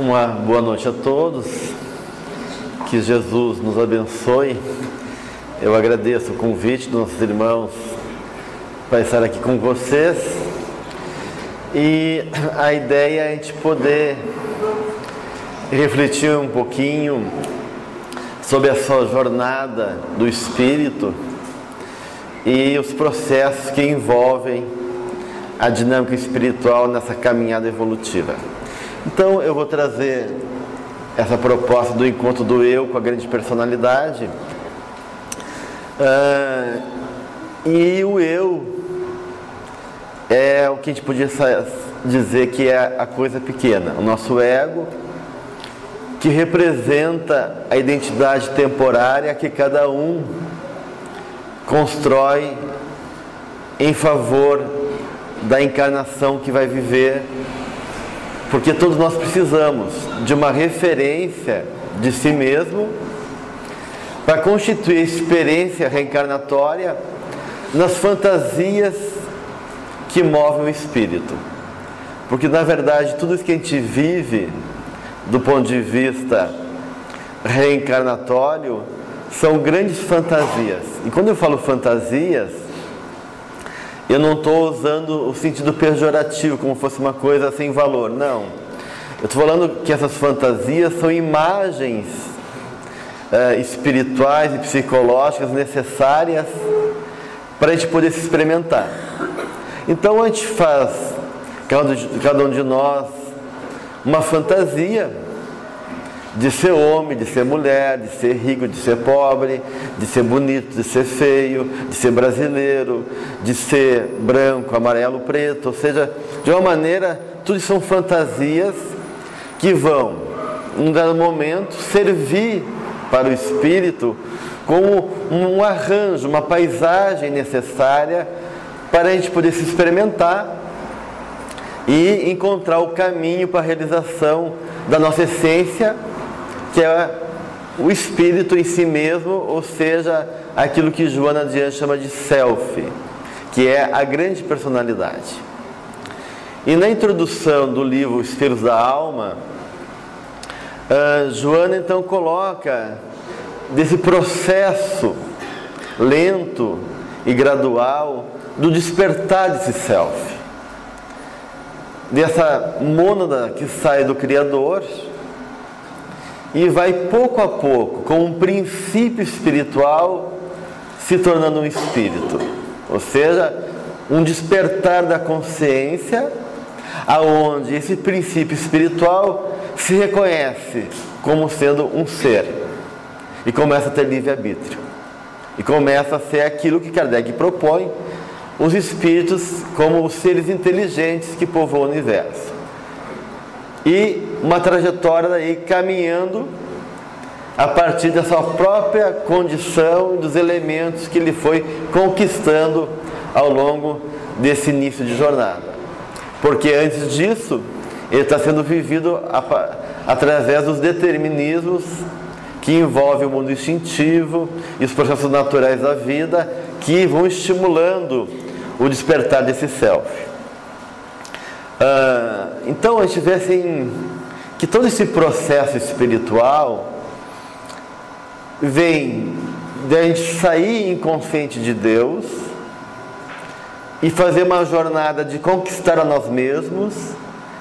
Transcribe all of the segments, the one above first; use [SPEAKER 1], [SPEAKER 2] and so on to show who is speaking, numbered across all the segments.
[SPEAKER 1] Uma boa noite a todos, que Jesus nos abençoe. Eu agradeço o convite dos nossos irmãos para estar aqui com vocês, e a ideia é a gente poder refletir um pouquinho sobre a sua jornada do Espírito e os processos que envolvem a dinâmica espiritual nessa caminhada evolutiva. Então eu vou trazer essa proposta do encontro do eu com a grande personalidade, e o eu é o que a gente podia dizer que é a coisa pequena, o nosso ego, que representa a identidade temporária que cada um constrói em favor da encarnação que vai viver, porque todos nós precisamos de uma referência de si mesmo para constituir a experiência reencarnatória nas fantasias que movem o espírito. Porque na verdade tudo isso que a gente vive do ponto de vista reencarnatório são grandes fantasias. E quando eu falo fantasias, eu não estou usando o sentido pejorativo, como fosse uma coisa sem valor, não. Eu estou falando que essas fantasias são imagens espirituais e psicológicas necessárias para a gente poder se experimentar. Então a gente faz, cada um de nós, uma fantasia de ser homem, de ser mulher, de ser rico, de ser pobre, de ser bonito, de ser feio, de ser brasileiro, de ser branco, amarelo, preto. Ou seja, de uma maneira, tudo são fantasias que vão, num dado momento, servir para o espírito como um arranjo, uma paisagem necessária para a gente poder se experimentar e encontrar o caminho para a realização da nossa essência, que é o espírito em si mesmo, ou seja, aquilo que Joana Diante chama de self, que é a grande personalidade. E na introdução do livro Espelhos da Alma, Joana então coloca desse processo lento e gradual do despertar desse self, dessa mônada que sai do Criador e vai pouco a pouco, com um princípio espiritual, se tornando um espírito. Ou seja, um despertar da consciência, aonde esse princípio espiritual se reconhece como sendo um ser e começa a ter livre-arbítrio. E começa a ser aquilo que Kardec propõe, os espíritos como os seres inteligentes que povoam o universo. E uma trajetória daí caminhando a partir da sua própria condição, dos elementos que ele foi conquistando ao longo desse início de jornada. Porque antes disso, ele está sendo vivido através dos determinismos que envolvem o mundo instintivo e os processos naturais da vida, que vão estimulando o despertar desse self. Então a gente vê assim, que todo esse processo espiritual vem de a gente sair inconsciente de Deus e fazer uma jornada de conquistar a nós mesmos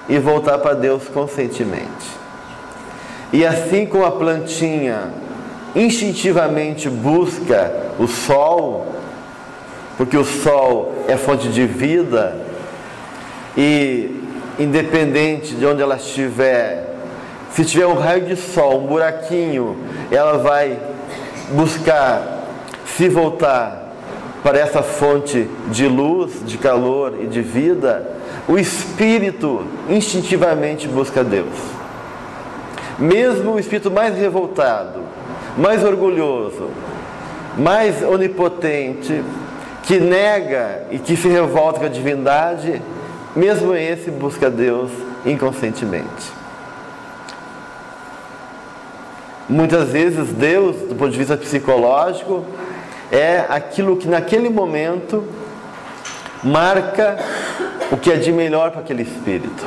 [SPEAKER 1] e voltar para Deus conscientemente. E assim como a plantinha instintivamente busca o sol, porque o sol é fonte de vida, e independente de onde ela estiver, se tiver um raio de sol, um buraquinho, ela vai buscar se voltar para essa fonte de luz, de calor e de vida. O espírito instintivamente busca Deus. Mesmo o espírito mais revoltado, mais orgulhoso, mais onipotente, que nega e que se revolta com a divindade, mesmo esse busca Deus inconscientemente. Muitas vezes Deus, do ponto de vista psicológico, é aquilo que naquele momento marca o que é de melhor para aquele espírito.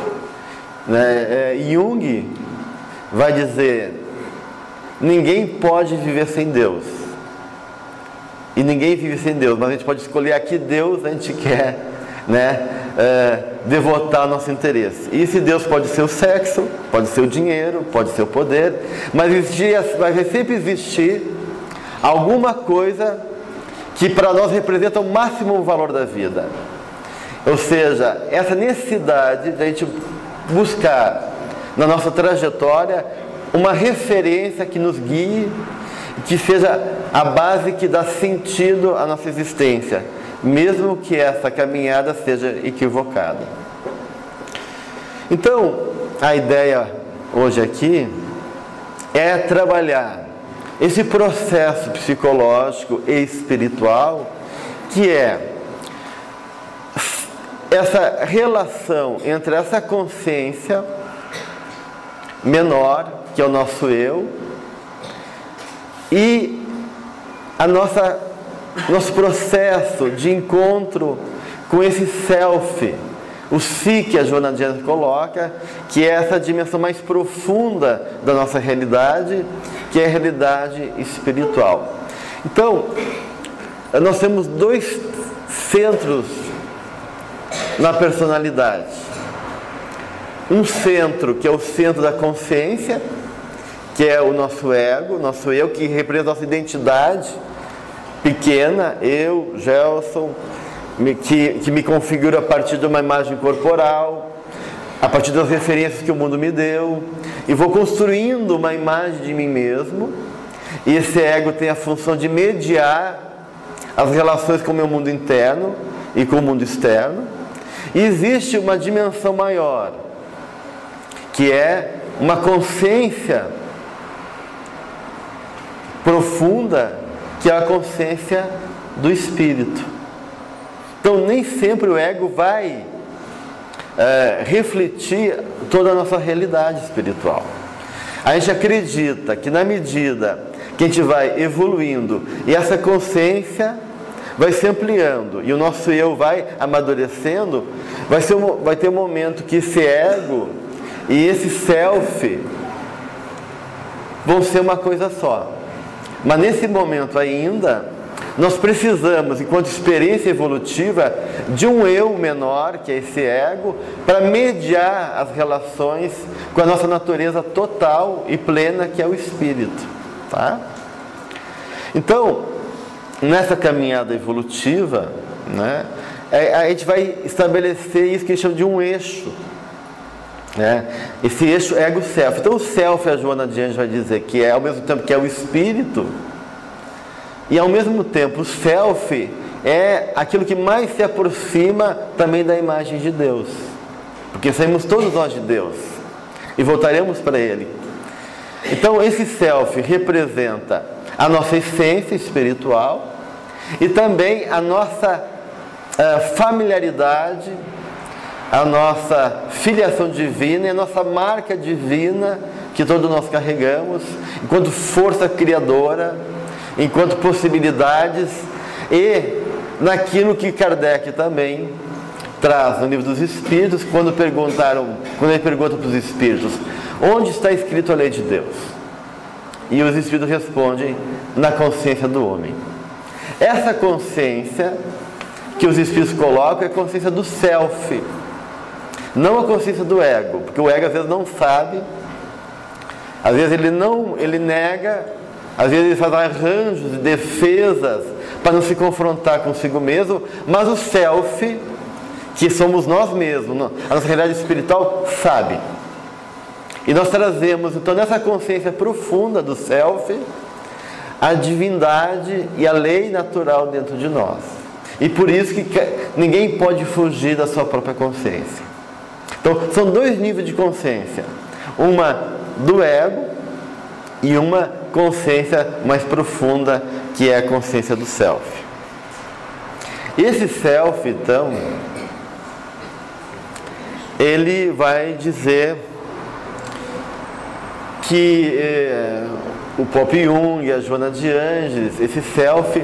[SPEAKER 1] Jung vai dizer: ninguém pode viver sem Deus. E ninguém vive sem Deus, mas a gente pode escolher a que Deus a gente quer, devotar o nosso interesse. E esse Deus pode ser o sexo, pode ser o dinheiro, pode ser o poder, mas vai sempre existir alguma coisa que para nós representa o máximo valor da vida. Ou seja, essa necessidade de a gente buscar na nossa trajetória uma referência que nos guie, que seja a base que dá sentido à nossa existência, mesmo que essa caminhada seja equivocada. Então, a ideia hoje aqui é trabalhar esse processo psicológico e espiritual, que é essa relação entre essa consciência menor, que é o nosso eu, e nosso processo de encontro com esse self, o si que a Joana de Ângeles coloca, que é essa dimensão mais profunda da nossa realidade, que é a realidade espiritual. Então, nós temos dois centros na personalidade. Um centro que é o centro da consciência, que é o nosso ego, nosso eu, que representa a nossa identidade pequena, eu, Gelson, que me configura a partir de uma imagem corporal, a partir das referências que o mundo me deu, e vou construindo uma imagem de mim mesmo, e esse ego tem a função de mediar as relações com o meu mundo interno e com o mundo externo. E existe uma dimensão maior, que é uma consciência profunda, que é a consciência do espírito. Então, nem sempre o ego vai refletir toda a nossa realidade espiritual. A gente acredita que na medida que a gente vai evoluindo e essa consciência vai se ampliando e o nosso eu vai amadurecendo, vai ter um momento que esse ego e esse self vão ser uma coisa só. Mas nesse momento ainda, nós precisamos, enquanto experiência evolutiva, de um eu menor, que é esse ego, para mediar as relações com a nossa natureza total e plena, que é o espírito. Tá? Então, nessa caminhada evolutiva, a gente vai estabelecer isso que a gente chama de um eixo. Esse eixo ego-self. Então o self, a Joana de Ângeles vai dizer que é ao mesmo tempo que é o espírito, e ao mesmo tempo o self é aquilo que mais se aproxima também da imagem de Deus, porque saímos todos nós de Deus e voltaremos para Ele. Então esse self representa a nossa essência espiritual e também a nossa familiaridade, a nossa filiação divina e a nossa marca divina que todos nós carregamos, enquanto força criadora, enquanto possibilidades, e naquilo que Kardec também traz no Livro dos Espíritos, quando ele pergunta para os Espíritos: onde está escrito a lei de Deus? E os Espíritos respondem: na consciência do homem. Essa consciência que os Espíritos colocam é a consciência do self, não a consciência do ego, porque o ego às vezes não sabe, às vezes ele nega, às vezes ele faz arranjos e defesas para não se confrontar consigo mesmo, mas o self, que somos nós mesmos, a nossa realidade espiritual, sabe. E nós trazemos então nessa consciência profunda do self a divindade e a lei natural dentro de nós. E por isso que ninguém pode fugir da sua própria consciência. Então, são dois níveis de consciência. Uma do ego e uma consciência mais profunda, que é a consciência do self. Esse self, então, ele vai dizer que o Pop Jung, a Joana de Ângeles, esse self,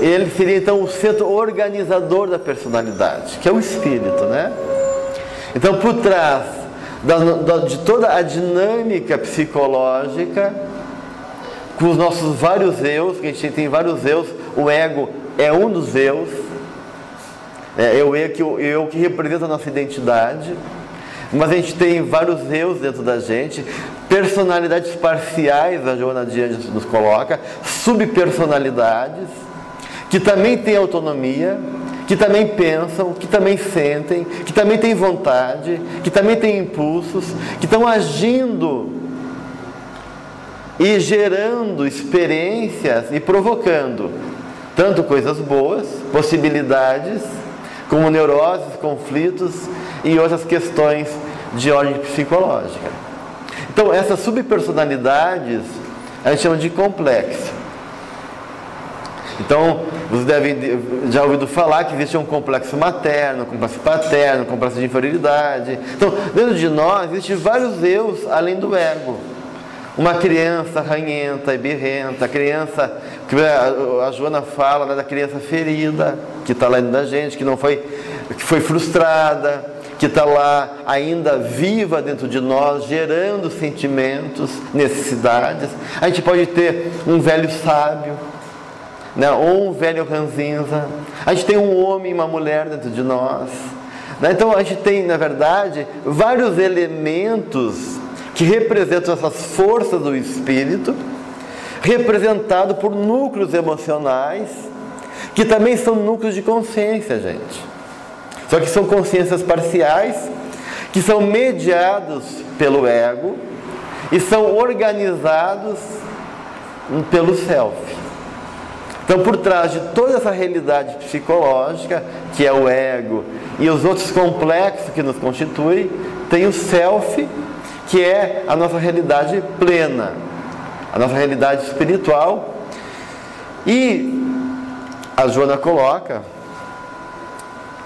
[SPEAKER 1] ele seria então o centro organizador da personalidade, que é o espírito, Então, por trás de toda a dinâmica psicológica, com os nossos vários eus, que a gente tem vários eus, o ego é um dos eus, é o eu que representa a nossa identidade, mas a gente tem vários eus dentro da gente, personalidades parciais, a Joana Dias nos coloca, subpersonalidades, que também têm autonomia, que também pensam, que também sentem, que também têm vontade, que também têm impulsos, que estão agindo e gerando experiências e provocando tanto coisas boas, possibilidades, como neuroses, conflitos e outras questões de ordem psicológica. Então, essas subpersonalidades a gente chama de complexo. Então, vocês devem já ouvido falar que existe um complexo materno, um complexo paterno, um complexo de inferioridade. Então, dentro de nós existem vários eus além do ego. Uma criança ranhenta e birrenta, a criança, que a Joana fala, né, da criança ferida, que está lá dentro da gente, que foi frustrada, que está lá ainda viva dentro de nós, gerando sentimentos, necessidades. A gente pode ter um velho sábio, né, ou um velho ranzinza. A gente tem um homem e uma mulher dentro de nós, né? Então a gente tem, na verdade, vários elementos que representam essas forças do espírito, representado por núcleos emocionais, que também são núcleos de consciência, gente. Só que são consciências parciais, que são mediados pelo ego e são organizados pelo self. Então, por trás de toda essa realidade psicológica, que é o ego e os outros complexos que nos constituem, tem o self, que é a nossa realidade plena, a nossa realidade espiritual. E a Joana coloca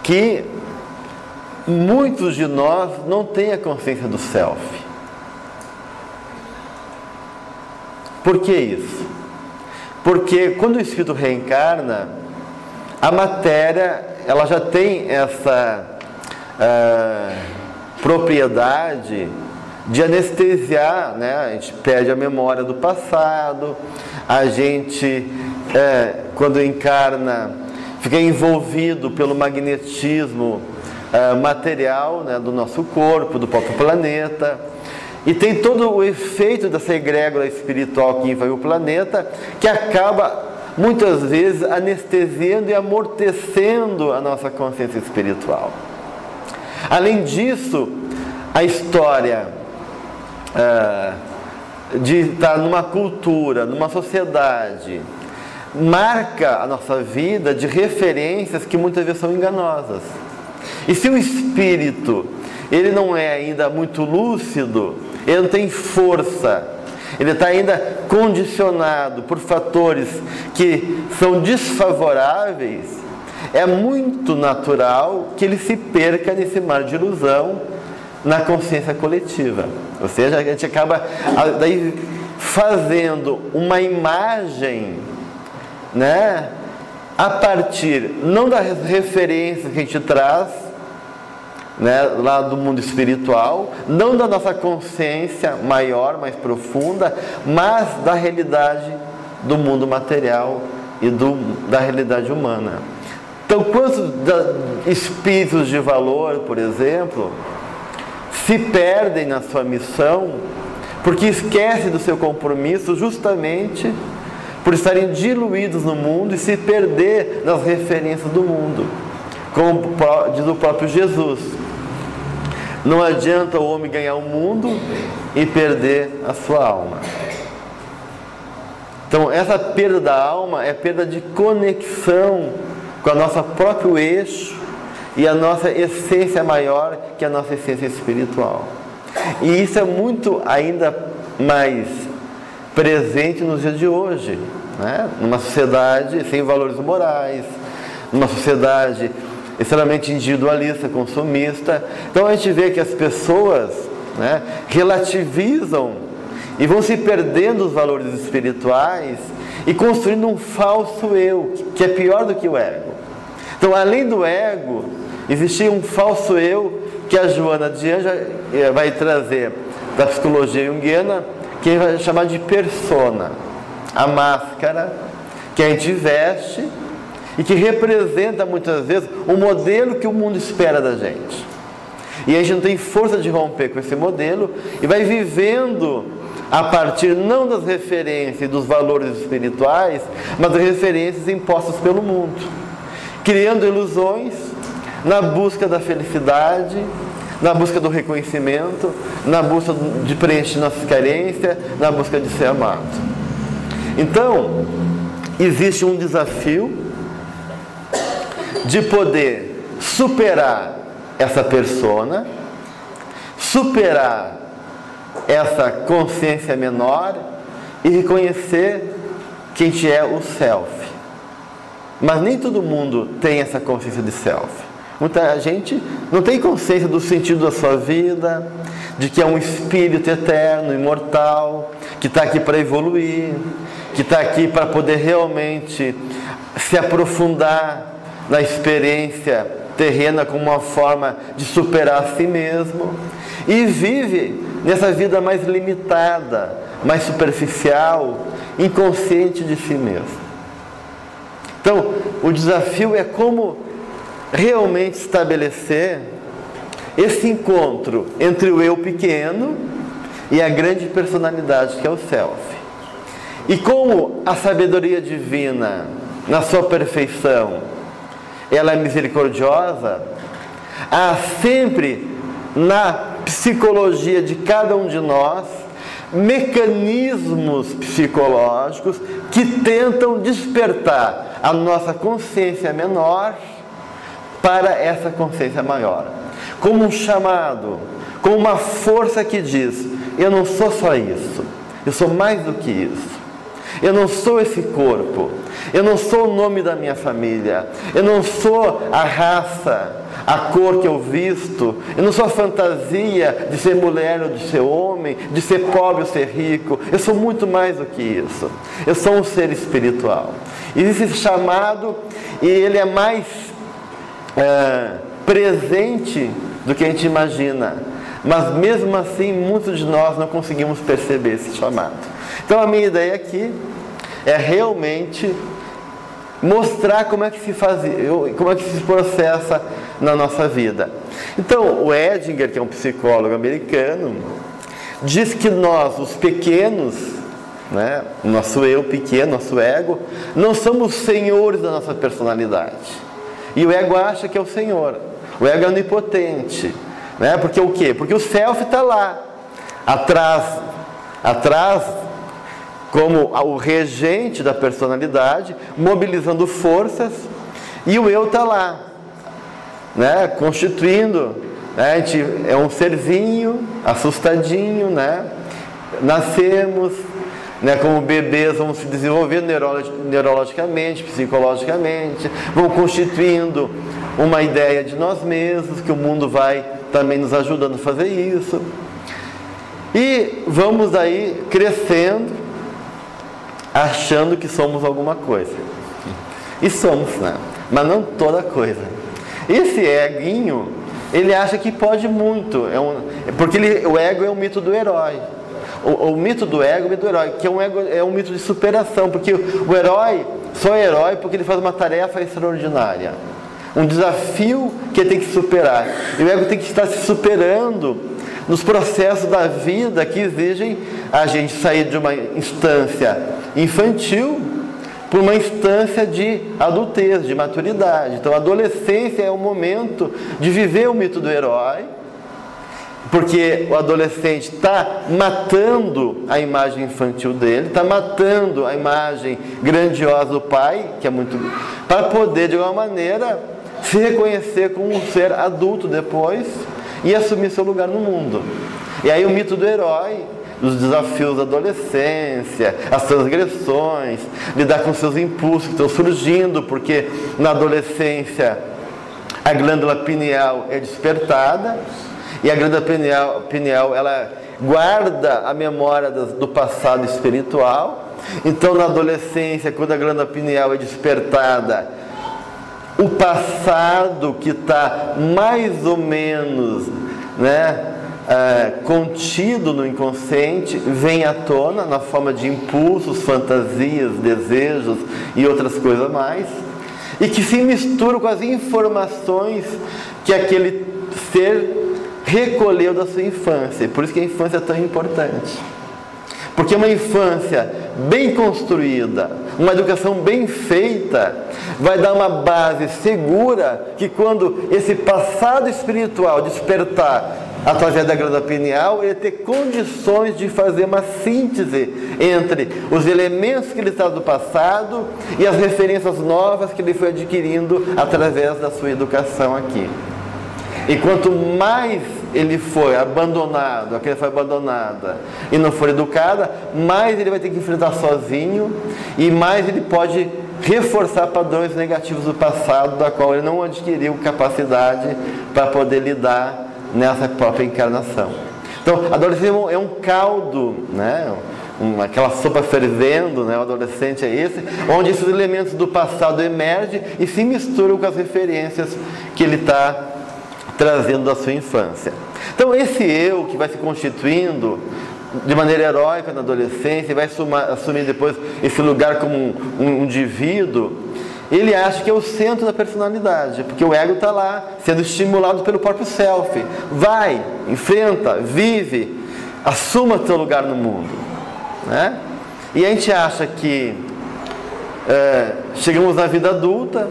[SPEAKER 1] que muitos de nós não têm a consciência do self. Por que isso? Porque quando o espírito reencarna, a matéria ela já tem essa propriedade de anestesiar, né? A gente perde a memória do passado, a gente, quando encarna, fica envolvido pelo magnetismo material, né, do nosso corpo, do próprio planeta, e tem todo o efeito dessa egrégora espiritual que invade o planeta, que acaba muitas vezes anestesiando e amortecendo a nossa consciência espiritual. Além disso, a história de estar numa cultura, numa sociedade, marca a nossa vida de referências que muitas vezes são enganosas. E se o espírito ele não é ainda muito lúcido, ele não tem força, ele está ainda condicionado por fatores que são desfavoráveis, é muito natural que ele se perca nesse mar de ilusão na consciência coletiva. Ou seja, a gente acaba daí fazendo uma imagem, né, a partir não das referências que a gente traz, né, lá do mundo espiritual, não da nossa consciência maior, mais profunda, mas da realidade do mundo material e da realidade humana. Então, quantos espíritos de valor, por exemplo, se perdem na sua missão porque esquecem do seu compromisso justamente por estarem diluídos no mundo e se perder nas referências do mundo, como diz o próprio Jesus: não adianta o homem ganhar o mundo e perder a sua alma. Então, essa perda da alma é perda de conexão com a nossa próprio eixo e a nossa essência maior, que é a nossa essência espiritual. E isso é muito ainda mais presente nos dias de hoje, né? Numa sociedade sem valores morais, numa sociedade extremamente individualista, consumista. Então a gente vê que as pessoas, né, relativizam e vão se perdendo os valores espirituais e construindo um falso eu, que é pior do que o ego. Então, além do ego, existia um falso eu que a Joana Dian vai trazer da psicologia junguiana, que a gente vai chamar de persona, a máscara que a gente veste e que representa muitas vezes o modelo que o mundo espera da gente. E a gente não tem força de romper com esse modelo e vai vivendo a partir não das referências e dos valores espirituais, mas das referências impostas pelo mundo, criando ilusões na busca da felicidade, na busca do reconhecimento, na busca de preencher nossas carências, na busca de ser amado. Então, existe um desafio de poder superar essa persona, superar essa consciência menor e reconhecer que a gente é o self. Mas nem todo mundo tem essa consciência de self. Muita gente não tem consciência do sentido da sua vida, de que é um espírito eterno, imortal, que está aqui para evoluir, que está aqui para poder realmente se aprofundar na experiência terrena como uma forma de superar a si mesmo, e vive nessa vida mais limitada, mais superficial, inconsciente de si mesmo. Então, o desafio é como realmente estabelecer esse encontro entre o eu pequeno e a grande personalidade que é o self. E como a sabedoria divina, na sua perfeição, ela é misericordiosa, há sempre na psicologia de cada um de nós mecanismos psicológicos que tentam despertar a nossa consciência menor para essa consciência maior, como um chamado, como uma força que diz: eu não sou só isso, eu sou mais do que isso. Eu não sou esse corpo, eu não sou o nome da minha família, eu não sou a raça, a cor que eu visto, eu não sou a fantasia de ser mulher ou de ser homem, de ser pobre ou ser rico. Eu sou muito mais do que isso. Eu sou um ser espiritual. Existe esse chamado e ele é mais presente do que a gente imagina. Mas mesmo assim, muitos de nós não conseguimos perceber esse chamado. Então a minha ideia aqui é realmente mostrar como é que se faz, como é que se processa na nossa vida. Então, o Edinger, que é um psicólogo americano, diz que nós, os pequenos, né, nosso eu pequeno, nosso ego, não somos senhores da nossa personalidade. E o ego acha que é o senhor. O ego é onipotente. Né? Porque o quê? Porque o self está lá, atrás, como o regente da personalidade, mobilizando forças, e o eu está lá, né? Constituindo, né? A gente é um serzinho, assustadinho, né? Nascemos, né? Como bebês, vamos se desenvolvendo neurologicamente, psicologicamente, vamos constituindo uma ideia de nós mesmos, que o mundo vai também nos ajudando a fazer isso, e vamos aí crescendo, achando que somos alguma coisa. E somos, né? Mas não toda coisa. Esse eguinho, ele acha que pode muito. Porque o ego é o mito do herói. O mito do ego é o mito do herói, que é um mito de superação. Porque o herói só é herói porque ele faz uma tarefa extraordinária. Um desafio que ele tem que superar. E o ego tem que estar se superando nos processos da vida que exigem a gente sair de uma instância infantil para uma instância de adultez, de maturidade. Então a adolescência é o momento de viver o mito do herói, porque o adolescente está matando a imagem infantil dele, está matando a imagem grandiosa do pai, que é muito, para poder de alguma maneira se reconhecer como um ser adulto depois e assumir seu lugar no mundo. E aí o mito do herói, os desafios da adolescência, as transgressões, lidar com seus impulsos que estão surgindo, porque na adolescência a glândula pineal é despertada, e a glândula pineal ela guarda a memória do passado espiritual. Então na adolescência, quando a glândula pineal é despertada, o passado que está mais ou menos né, contido no inconsciente, vem à tona na forma de impulsos, fantasias, desejos e outras coisas mais, e que se misturam com as informações que aquele ser recolheu da sua infância. Por isso que a infância é tão importante. Porque uma infância bem construída, uma educação bem feita, vai dar uma base segura que quando esse passado espiritual despertar através da glândula pineal, ele ter condições de fazer uma síntese entre os elementos que ele traz do passado e as referências novas que ele foi adquirindo através da sua educação aqui. E quanto mais ele foi abandonado, a criança foi abandonada e não for educada, mais ele vai ter que enfrentar sozinho e mais ele pode reforçar padrões negativos do passado, da qual ele não adquiriu capacidade para poder lidar nessa própria encarnação. Então, a adolescência é um caldo, né? Aquela sopa fervendo, né? O adolescente é esse, onde esses elementos do passado emergem e se misturam com as referências que ele está trazendo da sua infância. Então esse eu que vai se constituindo de maneira heróica na adolescência e vai assumir depois esse lugar como um indivíduo, ele acha que é o centro da personalidade, porque o ego está lá sendo estimulado pelo próprio self. Vai, enfrenta, vive, assuma seu lugar no mundo, né? E a gente acha que chegamos na vida adulta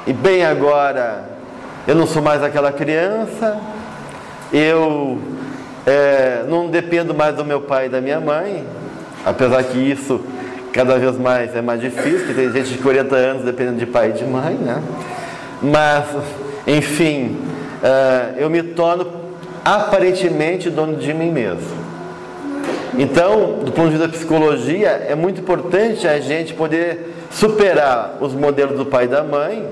[SPEAKER 1] e bem, agora eu não sou mais aquela criança, eu não dependo mais do meu pai e da minha mãe, apesar que isso cada vez mais é mais difícil, porque tem gente de 40 anos dependendo de pai e de mãe, né? Mas, enfim, eu me torno aparentemente dono de mim mesmo. Então, do ponto de vista da psicologia, é muito importante a gente poder superar os modelos do pai e da mãe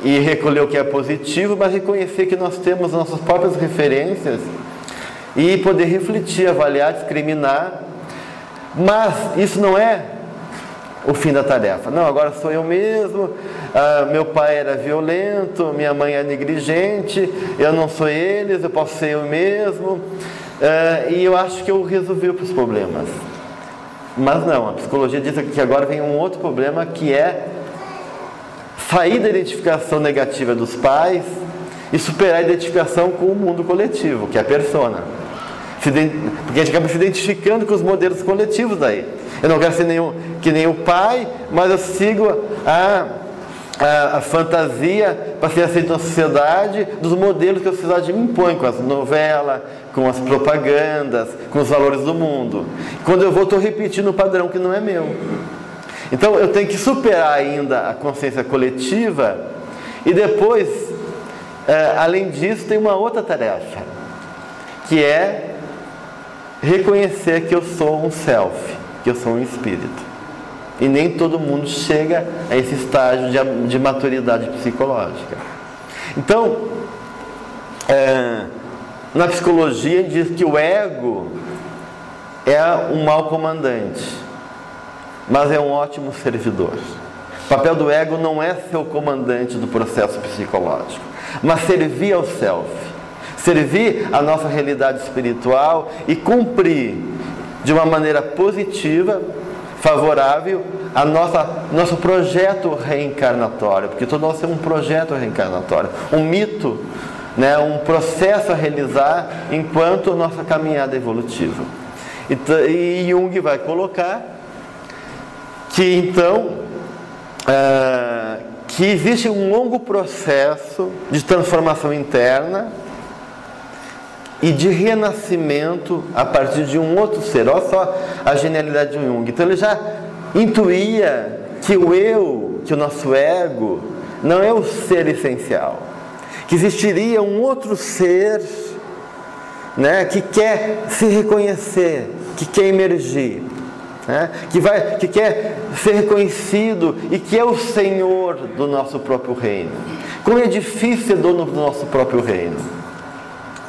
[SPEAKER 1] e recolher o que é positivo, mas reconhecer que nós temos nossas próprias referências e poder refletir, avaliar, discriminar. Mas isso não é o fim da tarefa. Não, agora sou eu mesmo, meu pai era violento, minha mãe é negligente, eu não sou eles, eu posso ser eu mesmo, e eu acho que eu resolvi os problemas. Mas não, a psicologia diz que agora vem um outro problema, que é sair da identificação negativa dos pais e superar a identificação com o mundo coletivo, que é a persona. Porque a gente acaba se identificando com os modelos coletivos daí. Eu não quero ser que nem o pai, mas eu sigo a fantasia para ser aceito na sociedade dos modelos que a sociedade me impõe, com as novelas, com as propagandas, com os valores do mundo. Quando eu vou, estou repetindo um padrão que não é meu. Então eu tenho que superar ainda a consciência coletiva e depois, além disso, tem uma outra tarefa, que é reconhecer que eu sou um self, que eu sou um espírito. E nem todo mundo chega a esse estágio de maturidade psicológica. Então, na psicologia diz que o ego é um mau comandante, mas é um ótimo servidor. O papel do ego não é ser o comandante do processo psicológico, mas servir ao self, servir a nossa realidade espiritual e cumprir de uma maneira positiva, favorável, nosso projeto reencarnatório, porque todo nós temos um projeto reencarnatório, um mito, né, um processo a realizar enquanto nossa caminhada evolutiva. E Jung vai colocar que então que existe um longo processo de transformação interna e de renascimento a partir de um outro ser. Olha só a genialidade de Jung. Então ele já intuía que o eu, que o nosso ego, não é o ser essencial, que existiria um outro ser, né, que quer se reconhecer, que quer emergir, né, que quer ser reconhecido e que é o Senhor do nosso próprio reino. Como é difícil ser dono do nosso próprio reino,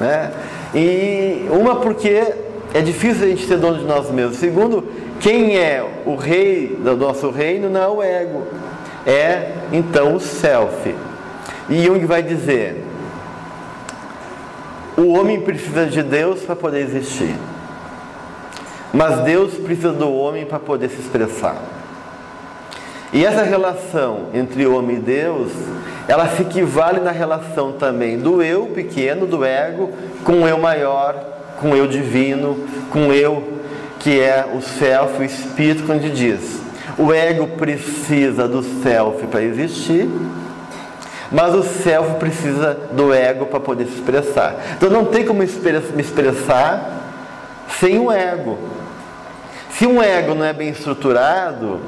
[SPEAKER 1] né? E porque é difícil a gente ser dono de nós mesmos. Segundo, quem é o rei do nosso reino não é o ego, é então o self. E Jung vai dizer o homem precisa de Deus para poder existir, mas Deus precisa do homem para poder se expressar. E essa relação entre homem e Deus, ela se equivale na relação também do eu pequeno, do ego, com o eu maior, com o eu divino, com o eu que é o self, o espírito, quando diz: o ego precisa do self para existir, mas o self precisa do ego para poder se expressar. Então não tem como me expressar sem o ego. Se um ego não é bem estruturado,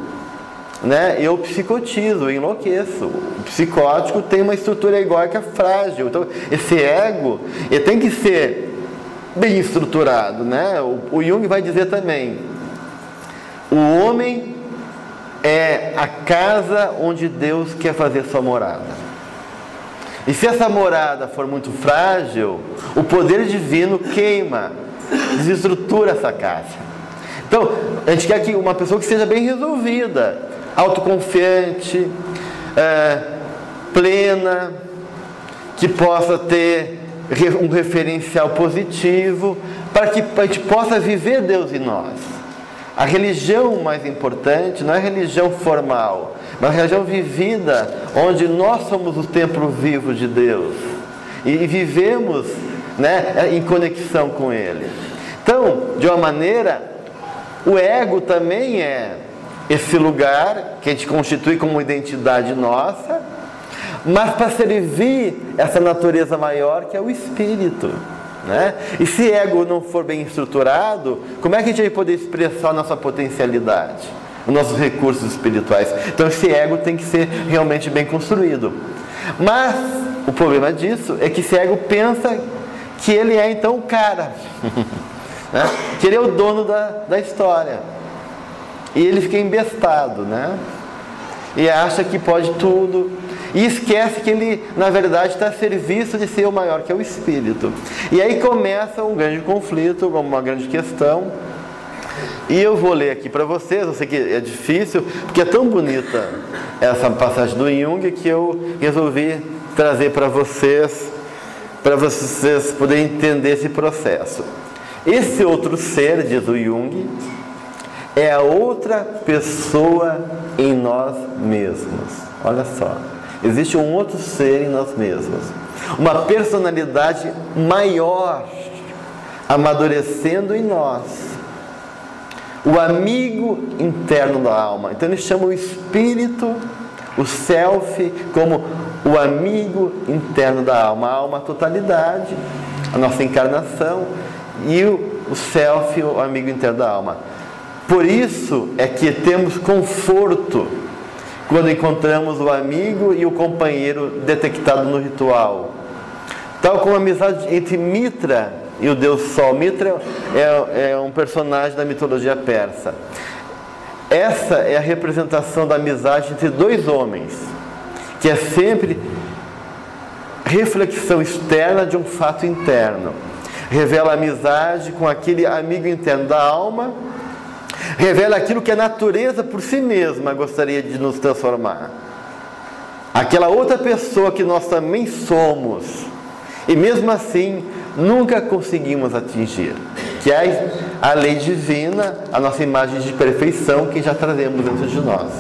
[SPEAKER 1] né, eu psicotizo, eu enlouqueço. O psicótico tem uma estrutura egóica frágil. Então esse ego, ele tem que ser bem estruturado, né? O Jung vai dizer também: o homem é a casa onde Deus quer fazer sua morada. E se essa morada for muito frágil, o poder divino queima, desestrutura essa casa. Então, a gente quer que uma pessoa que seja bem resolvida, autoconfiante, plena, que possa ter um referencial positivo, para que a gente possa viver Deus em nós. A religião mais importante não é a religião formal, mas a religião vivida, onde nós somos o templo vivo de Deus e vivemos, né, em conexão com Ele. Então, de uma maneira, o ego também é esse lugar que a gente constitui como identidade nossa, mas para servir essa natureza maior que é o espírito, né? E se ego não for bem estruturado, como é que a gente vai poder expressar a nossa potencialidade, os nossos recursos espirituais? Então esse ego tem que ser realmente bem construído. Mas o problema disso é que esse ego pensa que ele é então o cara, né? Que ele é o dono da história. E ele fica embestado, né? E acha que pode tudo. E esquece que ele, na verdade, está a serviço de ser o maior, que é o espírito. E aí começa um grande conflito, uma grande questão. E eu vou ler aqui para vocês. Eu sei que é difícil, porque é tão bonita essa passagem do Jung, que eu resolvi trazer para vocês poderem entender esse processo. Esse outro ser, diz o Jung, é a outra pessoa em nós mesmos. Olha só, existe um outro ser em nós mesmos, uma personalidade maior amadurecendo em nós, o amigo interno da alma. Então ele chama o espírito, o self, como o amigo interno da alma. A alma, a totalidade, a nossa encarnação, e o self, o amigo interno da alma. Por isso é que temos conforto quando encontramos o amigo e o companheiro detectado no ritual. Tal como a amizade entre Mitra e o deus Sol. Mitra é um personagem da mitologia persa. Essa é a representação da amizade entre dois homens, que é sempre reflexão externa de um fato interno. Revela a amizade com aquele amigo interno da alma, revela aquilo que a natureza por si mesma gostaria de nos transformar. Aquela outra pessoa que nós também somos, e mesmo assim nunca conseguimos atingir, que é a lei divina, a nossa imagem de perfeição que já trazemos dentro de nós.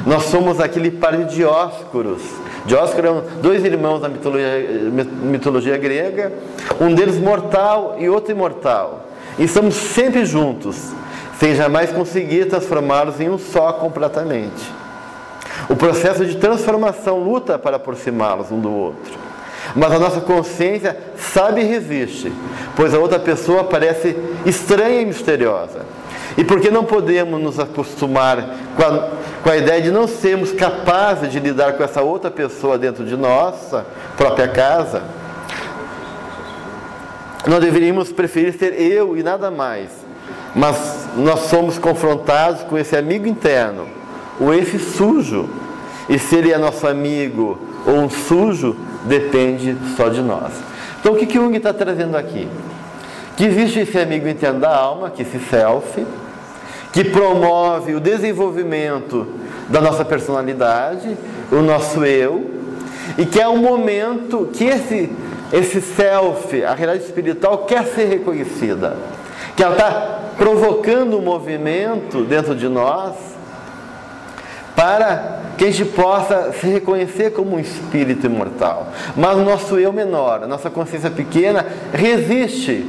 [SPEAKER 1] Nós somos aquele par de Dióscuros. Dióscuros eram dois irmãos da mitologia grega, um deles mortal e outro imortal, e estamos sempre juntos, sem jamais conseguir transformá-los em um só completamente. O processo de transformação luta para aproximá-los um do outro, mas a nossa consciência sabe e resiste, pois a outra pessoa parece estranha e misteriosa. E porque não podemos nos acostumar com a ideia de não sermos capazes de lidar com essa outra pessoa dentro de nossa própria casa, nós deveríamos preferir ser eu e nada mais. Mas nós somos confrontados com esse amigo interno, ou esse sujo. E se ele é nosso amigo ou um sujo, depende só de nós. Então o que Jung está trazendo aqui? Que existe esse amigo interno da alma, que esse self, que promove o desenvolvimento da nossa personalidade, o nosso eu, e que é um momento que esse esse self, a realidade espiritual quer ser reconhecida, que ela está provocando um movimento dentro de nós para que a gente possa se reconhecer como um espírito imortal. Mas o nosso eu menor, a nossa consciência pequena, resiste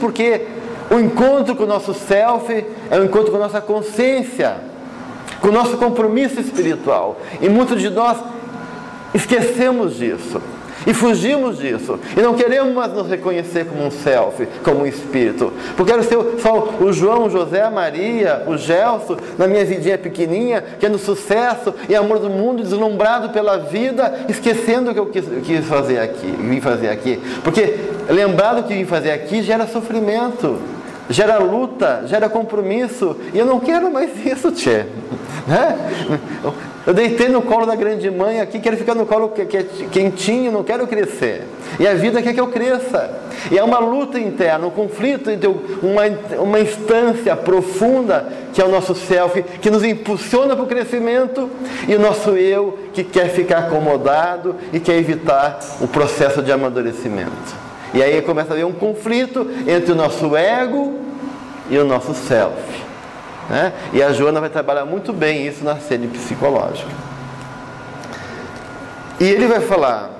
[SPEAKER 1] porque o encontro com o nosso self é um encontro com a nossa consciência, com o nosso compromisso espiritual. E muitos de nós esquecemos disso e fugimos disso e não queremos mais nos reconhecer como um self, como um espírito, porque quero ser só o João, o José, a Maria, o Gelson, na minha vidinha pequenininha, querendo sucesso e amor do mundo, deslumbrado pela vida, esquecendo o que eu quis fazer aqui, vim fazer aqui, porque lembrar do que vim fazer aqui gera sofrimento, gera luta, gera compromisso, e eu não quero mais isso, tchê. Eu deitei no colo da grande mãe aqui, quero ficar no colo quentinho, não quero crescer. E a vida quer que eu cresça. E é uma luta interna, um conflito entre uma instância profunda, que é o nosso self, que nos impulsiona para o crescimento, e o nosso eu, que quer ficar acomodado e quer evitar o processo de amadurecimento. E aí começa a haver um conflito entre o nosso ego e o nosso self. E a Joana vai trabalhar muito bem isso na sede psicológica. E ele vai falar,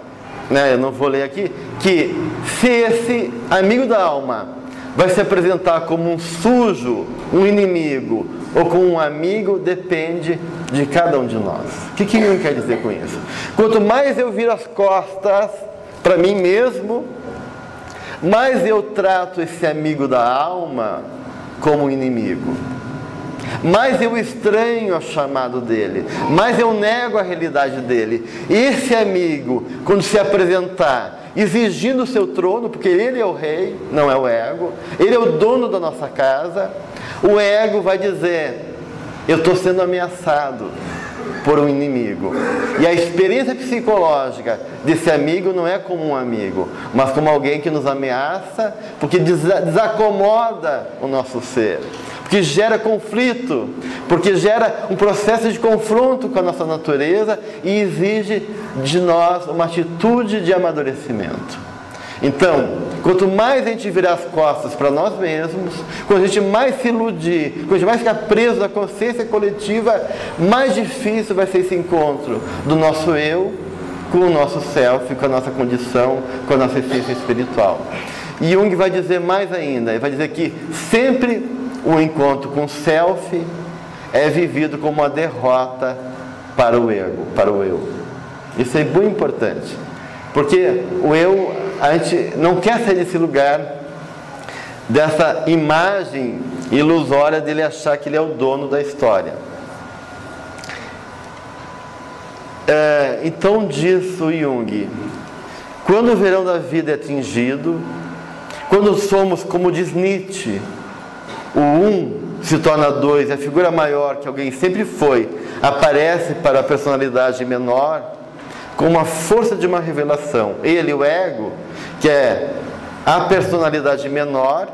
[SPEAKER 1] eu não vou ler aqui, que se esse amigo da alma vai se apresentar como um sujo, um inimigo, ou como um amigo, depende de cada um de nós. O que ele quer dizer com isso? Quanto mais eu viro as costas para mim mesmo, mais eu trato esse amigo da alma como um inimigo, mais eu estranho o chamado dele, mais eu nego a realidade dele. E esse amigo, quando se apresentar exigindo o seu trono, porque ele é o rei, não é o ego, ele é o dono da nossa casa, o ego vai dizer: eu estou sendo ameaçado por um inimigo. E a experiência psicológica desse amigo não é como um amigo, mas como alguém que nos ameaça, porque desacomoda o nosso ser, porque gera conflito, porque gera um processo de confronto com a nossa natureza e exige de nós uma atitude de amadurecimento. Então, quanto mais a gente virar as costas para nós mesmos, quando a gente mais se iludir, quando a gente mais ficar preso na consciência coletiva, mais difícil vai ser esse encontro do nosso eu com o nosso self, com a nossa condição, com a nossa essência espiritual. E Jung vai dizer mais ainda, ele vai dizer que sempre o encontro com o self é vivido como uma derrota para o ego, para o eu. Isso é muito importante, porque o eu, a gente não quer sair desse lugar, dessa imagem ilusória dele achar que ele é o dono da história. Então diz o Jung, quando o verão da vida é atingido, quando somos, como diz Nietzsche, o um se torna dois, a figura maior que alguém sempre foi aparece para a personalidade menor com a força de uma revelação. Ele, o ego, que é a personalidade menor,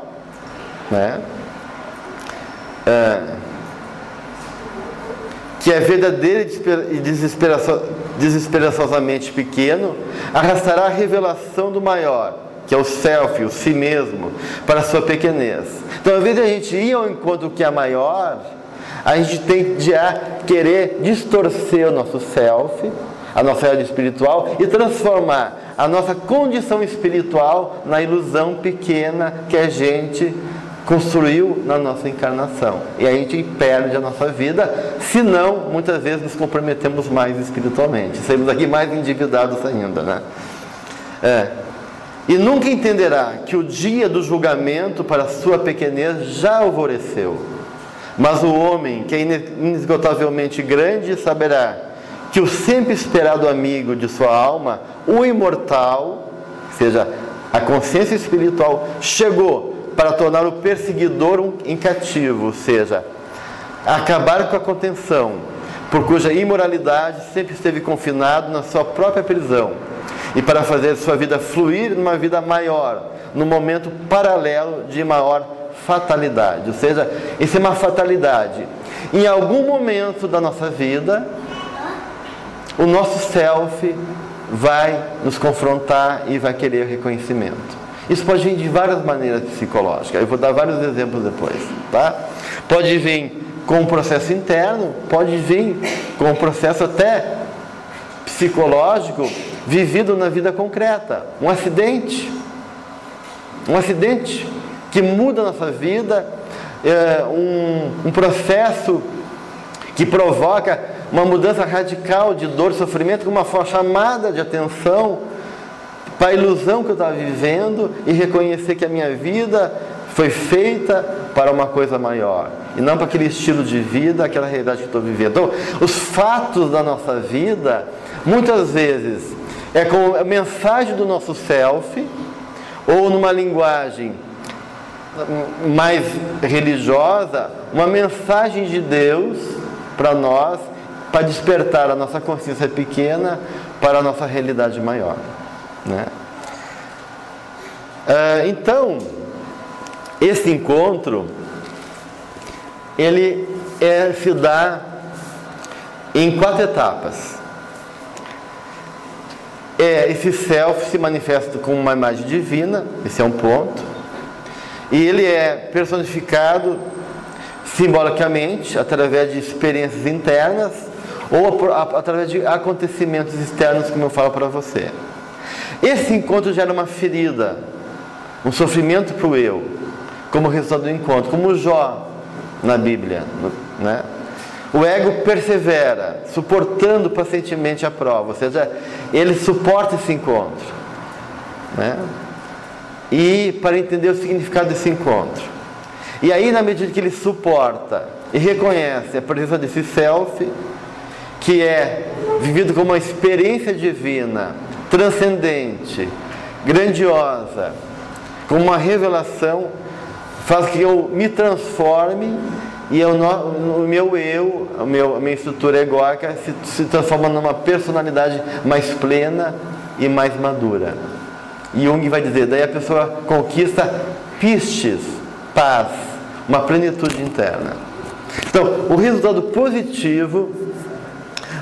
[SPEAKER 1] que é verdadeiro e desesperançosamente pequeno, arrastará a revelação do maior, que é o self, o si mesmo, para a sua pequenez. Então, ao invés de a gente ir ao encontro que é maior, a gente tende a querer distorcer o nosso self, a nossa realidade espiritual, e transformar a nossa condição espiritual na ilusão pequena que a gente construiu na nossa encarnação. E a gente perde a nossa vida, senão, muitas vezes, nos comprometemos mais espiritualmente. Saímos aqui mais endividados ainda, E nunca entenderá que o dia do julgamento para a sua pequenez já alvoreceu. Mas o homem, que é inesgotavelmente grande, saberá que o sempre esperado amigo de sua alma, o imortal, ou seja, a consciência espiritual, chegou para tornar o perseguidor em cativo, ou seja, acabar com a contenção, por cuja imoralidade sempre esteve confinado na sua própria prisão, e para fazer sua vida fluir numa vida maior, num momento paralelo de maior fatalidade. Ou seja, isso é uma fatalidade. Em algum momento da nossa vida, o nosso self vai nos confrontar e vai querer reconhecimento. Isso pode vir de várias maneiras psicológicas. Eu vou dar vários exemplos depois, tá? Pode vir com um processo interno, pode vir com um processo até psicológico vivido na vida concreta. Um acidente que muda a nossa vida, um processo que provoca uma mudança radical de dor e sofrimento, com uma chamada de atenção para a ilusão que eu estava vivendo e reconhecer que a minha vida foi feita para uma coisa maior e não para aquele estilo de vida, aquela realidade que estou vivendo. Então, os fatos da nossa vida, muitas vezes, é com a mensagem do nosso self, ou numa linguagem mais religiosa, uma mensagem de Deus para nós, para despertar a nossa consciência pequena para a nossa realidade maior, né? Então, esse encontro, ele se dá em 4 etapas. Esse self se manifesta como uma imagem divina, esse é um ponto, e ele é personificado simbolicamente através de experiências internas ou através de acontecimentos externos, como eu falo para você. Esse encontro gera uma ferida, um sofrimento para o eu, como resultado do encontro, como Jó na Bíblia, né? O ego persevera, suportando pacientemente a prova, ou seja, ele suporta esse encontro, né? E para entender o significado desse encontro. E aí, na medida que ele suporta e reconhece a presença desse self, que é vivido como uma experiência divina, transcendente, grandiosa, como uma revelação, faz que eu me transforme e o meu eu, a minha estrutura egóica se transforma numa personalidade mais plena e mais madura. E Jung vai dizer, daí a pessoa conquista pistes, paz, uma plenitude interna. Então, o resultado positivo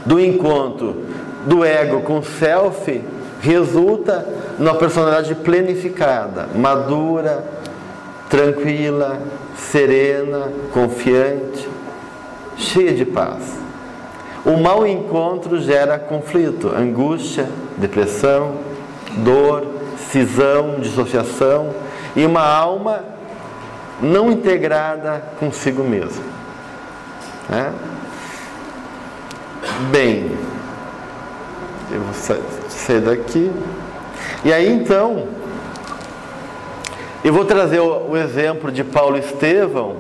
[SPEAKER 1] do encontro do ego com o self resulta numa personalidade planificada, madura, tranquila, serena, confiante, cheia de paz. O mau encontro gera conflito, angústia, depressão, dor, cisão, dissociação e uma alma não integrada consigo mesmo, né? Bem, eu vou sair daqui. E aí então, eu vou trazer o exemplo de Paulo e Estevão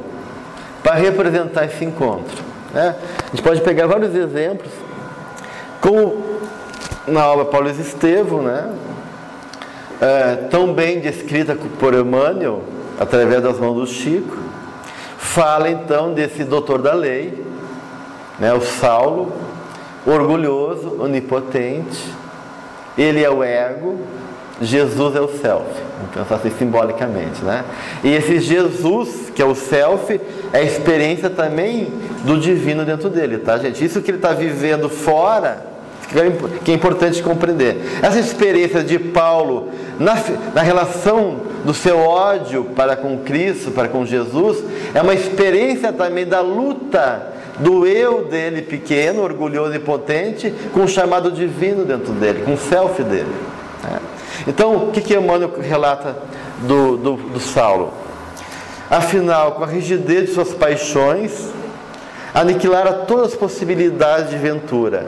[SPEAKER 1] para representar esse encontro, né? A gente pode pegar vários exemplos, como na obra Paulo e Estevão, né? Tão bem descrita por Emmanuel, através das mãos do Chico. Fala então desse doutor da lei, né? O Saulo, orgulhoso, onipotente. Ele é o ego, Jesus é o self. Vamos pensar assim simbolicamente, né? E esse Jesus, que é o self, é a experiência também do divino dentro dele, tá, gente? Isso que ele está vivendo fora, que é importante compreender. Essa experiência de Paulo na relação do seu ódio para com Cristo, para com Jesus, é uma experiência também da luta do eu dele pequeno, orgulhoso e potente, com o chamado divino dentro dele, com o self dele, né? Então, o que Emmanuel relata do Saulo? Afinal, com a rigidez de suas paixões, aniquilara todas as possibilidades de ventura,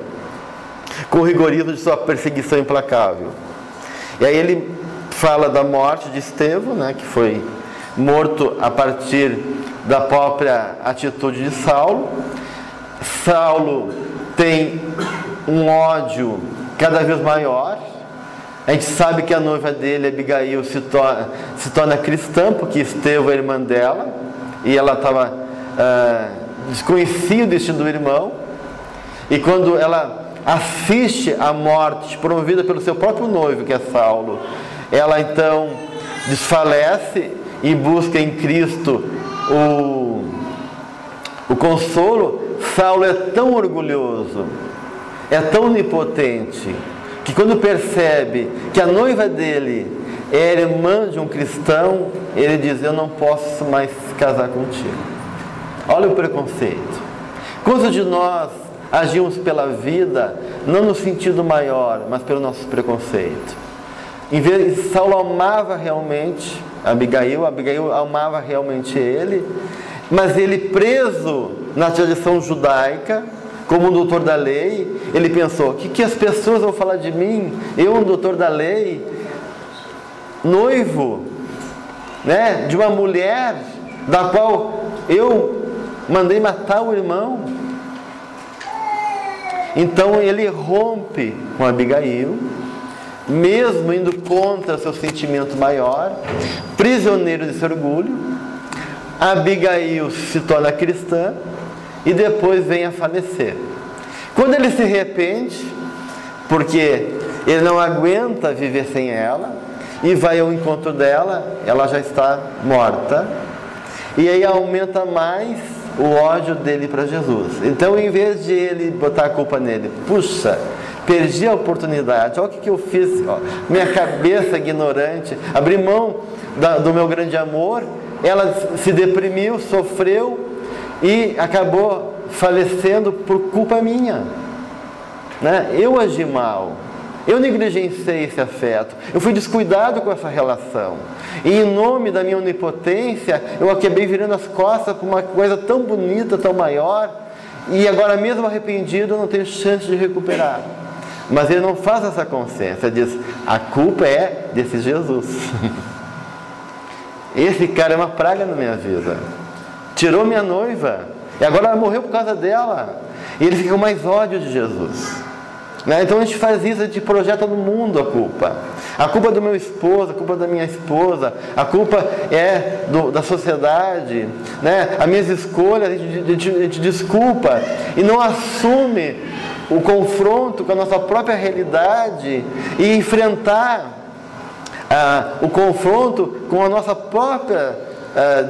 [SPEAKER 1] com o rigorismo de sua perseguição implacável. E aí ele fala da morte de Estevão, né, que foi morto a partir da própria atitude de Saulo. Saulo tem um ódio cada vez maior. A gente sabe que a noiva dele, Abigail, se torna cristã, porque Estevão é irmã dela, e ela estava desconhecia o destino do irmão. E quando ela assiste à morte promovida pelo seu próprio noivo, que é Saulo, ela então desfalece e busca em Cristo o consolo. Saulo é tão orgulhoso, é tão onipotente, que quando percebe que a noiva dele é irmã de um cristão, ele diz: eu não posso mais casar contigo. Olha o preconceito. Quantos de nós agimos pela vida, não no sentido maior, mas pelo nosso preconceito? Em vez, Saulo amava realmente Abigail amava realmente ele, mas ele, preso na tradição judaica, como um doutor da lei, ele pensou: o que as pessoas vão falar de mim? Eu, um doutor da lei, noivo, né, de uma mulher da qual eu mandei matar o irmão. Então ele rompe com Abigail, mesmo indo contra seu sentimento maior, prisioneiro desse orgulho. Abigail se torna cristã e depois vem a falecer. Quando ele se arrepende, porque ele não aguenta viver sem ela, e vai ao encontro dela, ela já está morta, e aí aumenta mais o ódio dele para Jesus. Então, em vez de ele botar a culpa nele, puxa, perdi a oportunidade, olha o que eu fiz, ó, minha cabeça ignorante, abri mão do meu grande amor, ela se deprimiu, sofreu e acabou falecendo por culpa minha, né? Eu agi mal, eu negligenciei esse afeto, eu fui descuidado com essa relação, e em nome da minha onipotência eu acabei virando as costas para uma coisa tão bonita, tão maior, e agora mesmo arrependido eu não tenho chance de recuperar. Mas ele não faz essa consciência, diz: a culpa é desse Jesus. Esse cara é uma praga na minha vida, tirou minha noiva, e agora ela morreu por causa dela, e ele fica com mais ódio de Jesus, né? Então a gente faz isso, a gente projeta no mundo a culpa do meu esposo, a culpa da minha esposa, a culpa é da sociedade, né? As minhas escolhas, a gente desculpa e não assume o confronto com a nossa própria realidade e enfrentar o confronto com a nossa própria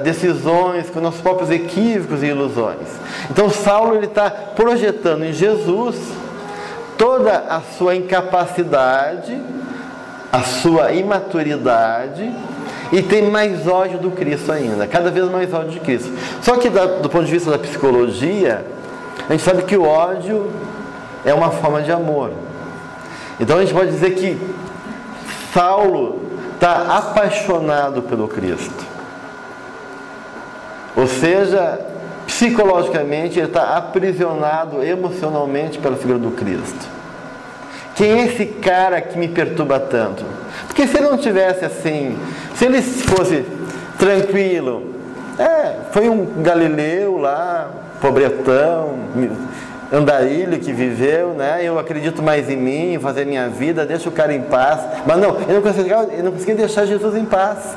[SPEAKER 1] decisões, com nossos próprios equívocos e ilusões. Então Saulo está projetando em Jesus toda a sua incapacidade, a sua imaturidade, e tem mais ódio do Cristo ainda, cada vez mais ódio de Cristo. Só que do ponto de vista da psicologia, a gente sabe que o ódio é uma forma de amor. Então a gente pode dizer que Saulo está apaixonado pelo Cristo. Ou seja, psicologicamente ele está aprisionado emocionalmente pela figura do Cristo. Quem é esse cara que me perturba tanto? Porque se ele não tivesse assim, se ele fosse tranquilo, foi um galileu lá, pobretão, andarilho que viveu, né? Eu acredito mais em mim, em fazer minha vida, deixa o cara em paz. Mas não, ele não conseguia deixar Jesus em paz.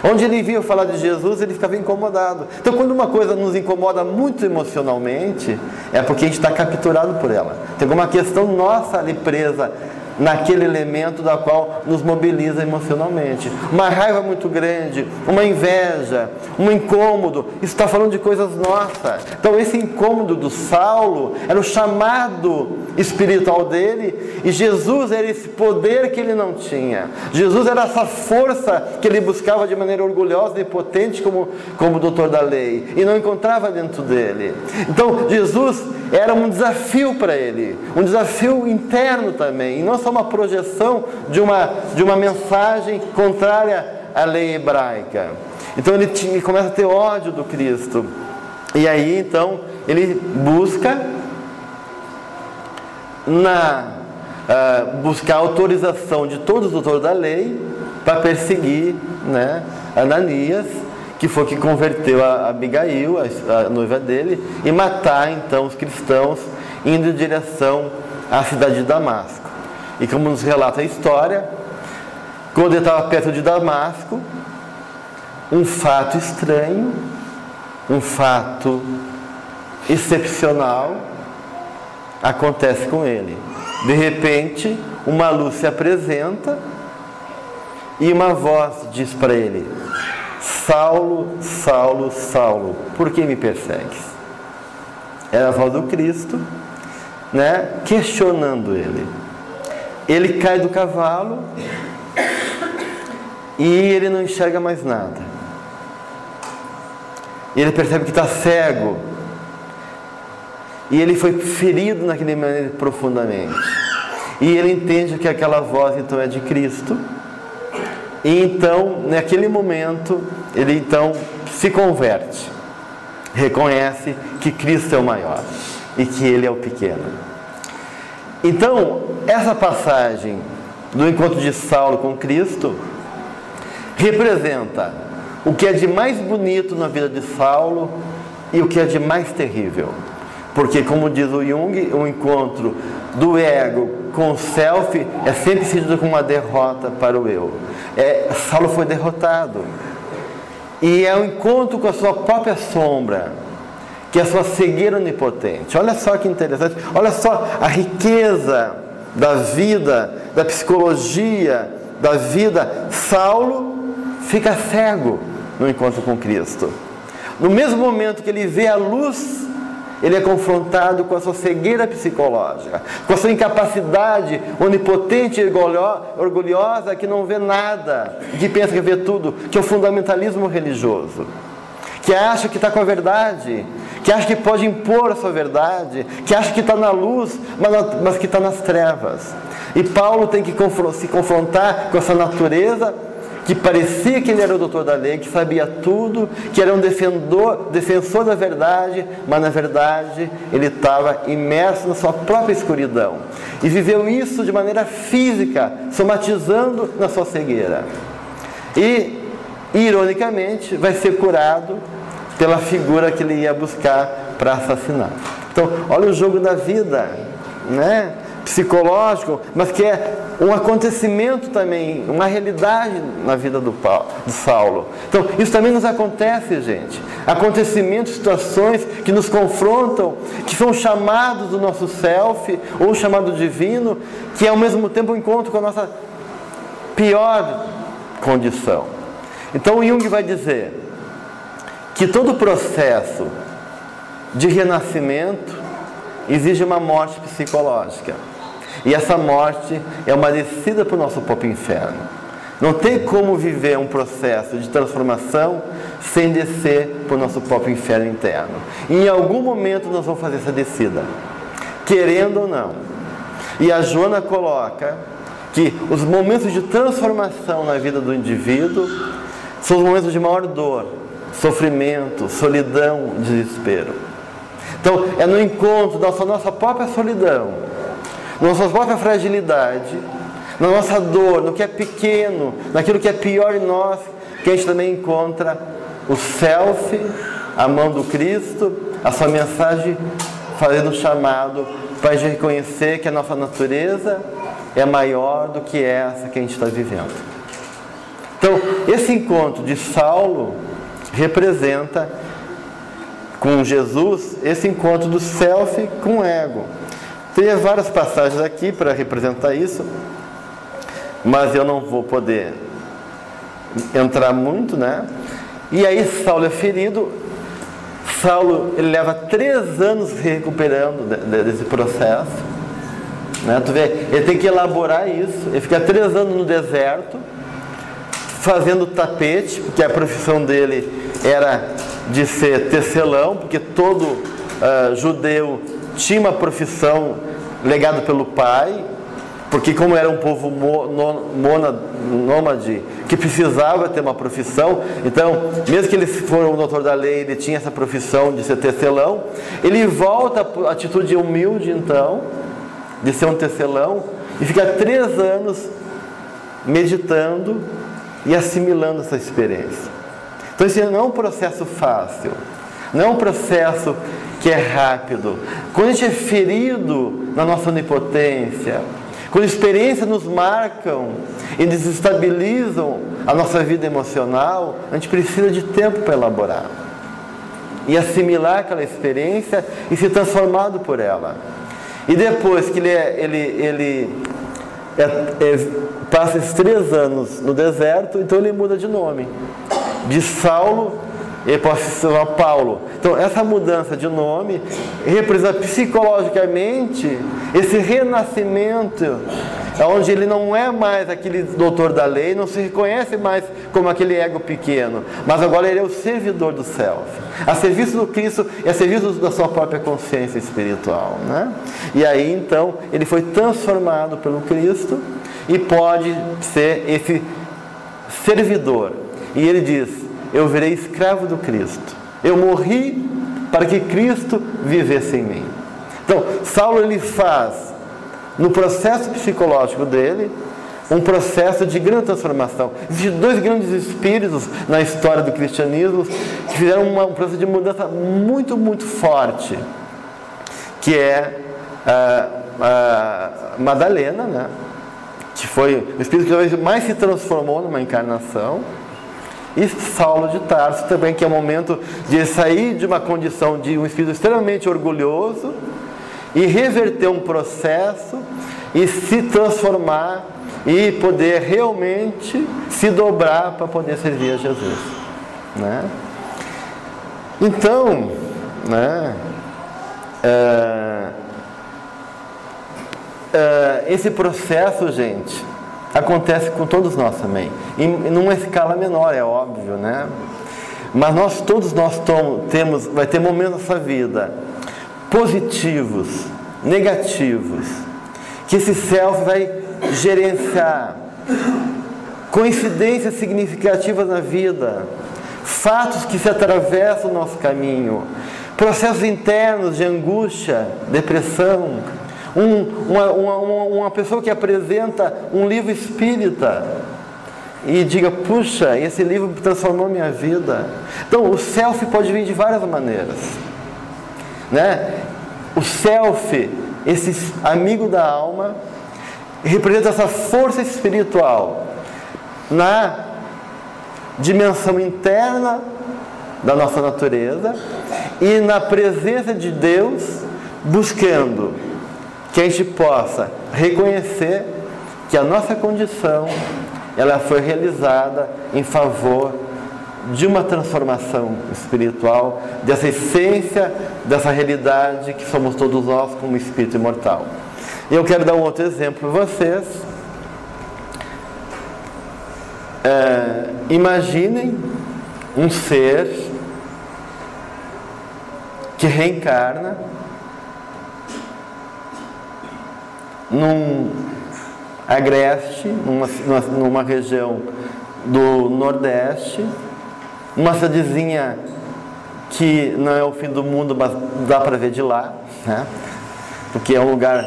[SPEAKER 1] Onde ele via falar de Jesus, ele ficava incomodado. Então, quando uma coisa nos incomoda muito emocionalmente, é porque a gente está capturado por ela. Tem alguma questão nossa ali presa naquele elemento da qual nos mobiliza emocionalmente. Uma raiva muito grande, uma inveja, um incômodo, isso está falando de coisas nossas. Então esse incômodo do Saulo era o chamado espiritual dele, e Jesus era esse poder que ele não tinha. Jesus era essa força que ele buscava de maneira orgulhosa e potente como doutor da lei, e não encontrava dentro dele. Então Jesus era um desafio para ele, um desafio interno também, e não só uma projeção de uma mensagem contrária à lei hebraica. Então ele começa a ter ódio do Cristo, e aí então ele busca buscar a autorização de todos os doutores da lei para perseguir, né, Ananias, que foi que converteu a Abigail, a noiva dele, e matar então os cristãos, indo em direção à cidade de Damasco. E como nos relata a história, quando ele estava perto de Damasco, um fato estranho, um fato excepcional acontece com ele. De repente, uma luz se apresenta e uma voz diz para ele: Saulo, Saulo, Saulo, por que me persegues? Era a voz do Cristo, né, questionando ele. ele cai do cavalo e ele não enxerga mais nada. Ele percebe que está cego. E ele foi ferido naquele momento profundamente. E ele entende que aquela voz então é de Cristo. E então, naquele momento, ele então se converte. Reconhece que Cristo é o maior e que ele é o pequeno. Então, essa passagem do encontro de Saulo com Cristo representa o que é de mais bonito na vida de Saulo e o que é de mais terrível. Porque, como diz o Jung, o encontro do ego com o self é sempre sentido como uma derrota para o eu. Saulo foi derrotado. E é o encontro com a sua própria sombra, que é a sua cegueira onipotente. Olha só que interessante, olha só a riqueza da vida, da psicologia, da vida. Saulo fica cego no encontro com Cristo. No mesmo momento que ele vê a luz, ele é confrontado com a sua cegueira psicológica, com a sua incapacidade onipotente e orgulhosa, que não vê nada, que pensa que vê tudo, que é o fundamentalismo religioso, que acha que está com a verdade, que acha que pode impor a sua verdade, que acha que está na luz, mas que está nas trevas. E Paulo tem que se confrontar com essa natureza que parecia que ele era o doutor da lei, que sabia tudo, que era um defensor da verdade, mas na verdade ele estava imerso na sua própria escuridão. E viveu isso de maneira física, somatizando na sua cegueira. E, ironicamente, vai ser curado pela figura que ele ia buscar para assassinar. Então, olha o jogo da vida, né? Psicológico, mas que é um acontecimento também, uma realidade na vida do Saulo. Então, isso também nos acontece, gente. Acontecimentos, situações que nos confrontam, que são chamados do nosso self, ou chamado divino, que é ao mesmo tempo um encontro com a nossa pior condição. Então, Jung vai dizer que todo processo de renascimento exige uma morte psicológica. E essa morte é uma descida para o nosso próprio inferno. Não tem como viver um processo de transformação sem descer para o nosso próprio inferno interno. E em algum momento nós vamos fazer essa descida, querendo ou não. E a Joana coloca que os momentos de transformação na vida do indivíduo são os momentos de maior dor, sofrimento, solidão, desespero. Então, é no encontro da nossa própria solidão, na nossa própria fragilidade, na nossa dor, no que é pequeno, naquilo que é pior em nós, que a gente também encontra o self, a mão do Cristo, a sua mensagem fazendo o chamado para a gente reconhecer que a nossa natureza é maior do que essa que a gente está vivendo. Então, esse encontro de Saulo representa, com Jesus, esse encontro do self com o ego. Tem várias passagens aqui para representar isso, mas eu não vou poder entrar muito, né? E aí Saulo é ferido. Saulo, ele leva 3 anos se recuperando desse processo, né? Tu vê, ele tem que elaborar isso. Ele fica 3 anos no deserto, fazendo tapete, porque a profissão dele era de ser tecelão, porque todo judeu tinha uma profissão legada pelo pai, porque como era um povo nômade, que precisava ter uma profissão, então, mesmo que ele fosse um doutor da lei, ele tinha essa profissão de ser tecelão. Ele volta à atitude humilde, então, de ser um tecelão, e fica 3 anos meditando e assimilando essa experiência. Então, isso não é um processo fácil, não é um processo que é rápido. Quando a gente é ferido na nossa onipotência, quando experiências nos marcam e desestabilizam a nossa vida emocional, a gente precisa de tempo para elaborar e assimilar aquela experiência e ser transformado por ela. E depois que ele passa esses 3 anos no deserto, então ele muda de nome. De Saulo ele pode se chamar Paulo. Então, essa mudança de nome representa psicologicamente esse renascimento, onde ele não é mais aquele doutor da lei, não se reconhece mais como aquele ego pequeno, mas agora ele é o servidor do self, a serviço do Cristo e a serviço da sua própria consciência espiritual, né? E aí, então, ele foi transformado pelo Cristo e pode ser esse servidor. E ele diz: eu virei escravo do Cristo. Eu morri para que Cristo vivesse em mim. Então, Saulo, ele faz, no processo psicológico dele, um processo de grande transformação. Existem dois grandes espíritos na história do cristianismo que fizeram um processo de mudança muito, muito forte, que é a Madalena, né? Que foi o espírito que mais se transformou numa encarnação, e Saulo de Tarso também, que é o momento de sair de uma condição de um espírito extremamente orgulhoso e reverter um processo e se transformar e poder realmente se dobrar para poder servir a Jesus, né? Então, né, esse processo, gente, acontece com todos nós também, em numa escala menor, é óbvio, né? Mas todos nós vai ter momentos nessa vida, positivos, negativos, que esse self vai gerenciar, coincidências significativas na vida, fatos que se atravessam o nosso caminho, processos internos de angústia, depressão. Uma pessoa que apresenta um livro espírita e diga: puxa, esse livro transformou minha vida. Então, o self pode vir de várias maneiras, né? O self, esse amigo da alma, representa essa força espiritual na dimensão interna da nossa natureza e na presença de Deus, buscando que a gente possa reconhecer que a nossa condição, ela foi realizada em favor de uma transformação espiritual, dessa essência, dessa realidade que somos todos nós como espírito imortal. E eu quero dar um outro exemplo para vocês. Imaginem um ser que reencarna num agreste, numa região do Nordeste, uma cidadezinha que não é o fim do mundo, mas dá para ver de lá, né? Porque é um lugar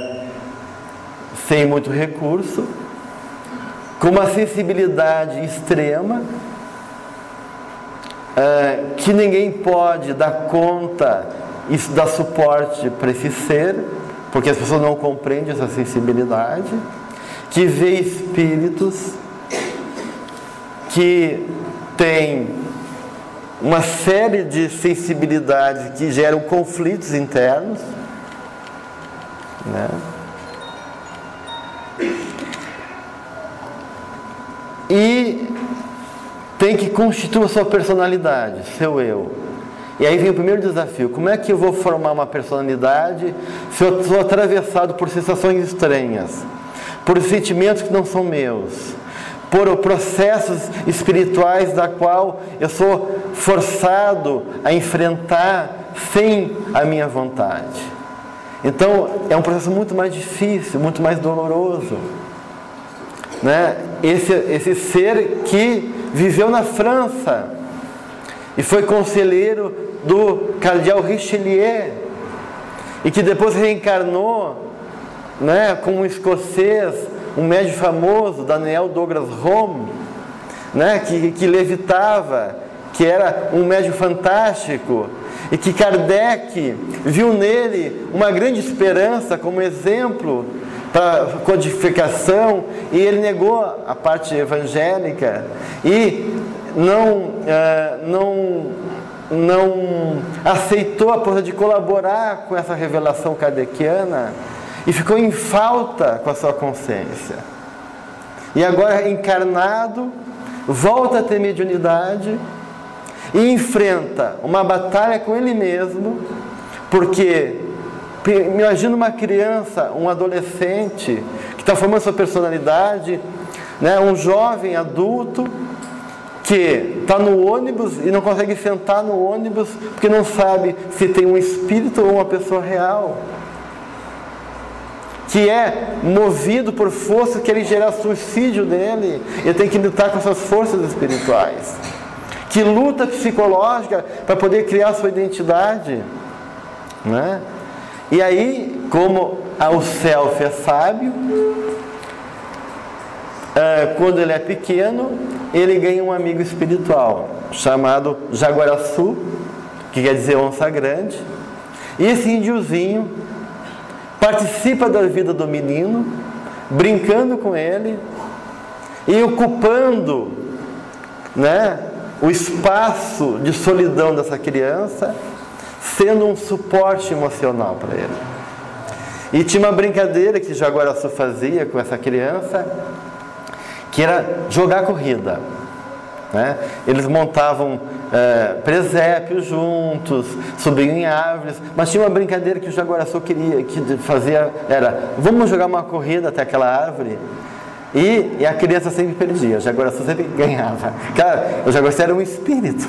[SPEAKER 1] sem muito recurso, com uma sensibilidade extrema, que ninguém pode dar conta e dar suporte para esse ser, porque as pessoas não compreendem essa sensibilidade, que vê espíritos que têm uma série de sensibilidades que geram conflitos internos, né? E tem que constituir a sua personalidade, seu eu. E aí vem o primeiro desafio: como é que eu vou formar uma personalidade se eu sou atravessado por sensações estranhas, por sentimentos que não são meus, por processos espirituais da qual eu sou forçado a enfrentar sem a minha vontade? Então é um processo muito mais difícil, muito mais doloroso, né? Esse ser que viveu na França e foi conselheiro do cardeal Richelieu e que depois reencarnou, né, como um escocês, um médium famoso, Daniel Douglas Home, né, que levitava, que era um médium fantástico, e que Kardec viu nele uma grande esperança como exemplo para codificação, e ele negou a parte evangélica e não aceitou a possibilidade de colaborar com essa revelação kardeciana e ficou em falta com a sua consciência. E agora, encarnado, volta a ter mediunidade e enfrenta uma batalha com ele mesmo, porque imagina uma criança, um adolescente que está formando sua personalidade, né? Um jovem adulto que está no ônibus e não consegue sentar no ônibus porque não sabe se tem um espírito ou uma pessoa real, que é movido por forças que ele gera suicídio nele, ele tem que lutar com suas forças espirituais, que luta psicológica para poder criar sua identidade, né? E aí, como o self é sábio, quando ele é pequeno, ele ganha um amigo espiritual chamado Jaguaraçu, que quer dizer onça grande, e esse índiozinho participa da vida do menino, brincando com ele e ocupando, né, o espaço de solidão dessa criança, sendo um suporte emocional para ele. E tinha uma brincadeira que Jaguaraçu fazia com essa criança, que era jogar corrida, né? Eles montavam presépios juntos, subiam em árvores, mas tinha uma brincadeira que o Jaguaraçu queria, que fazia, era: vamos jogar uma corrida até aquela árvore. E a criança sempre perdia, o Jaguaraçu sempre ganhava. O Jaguaraçu era um espírito,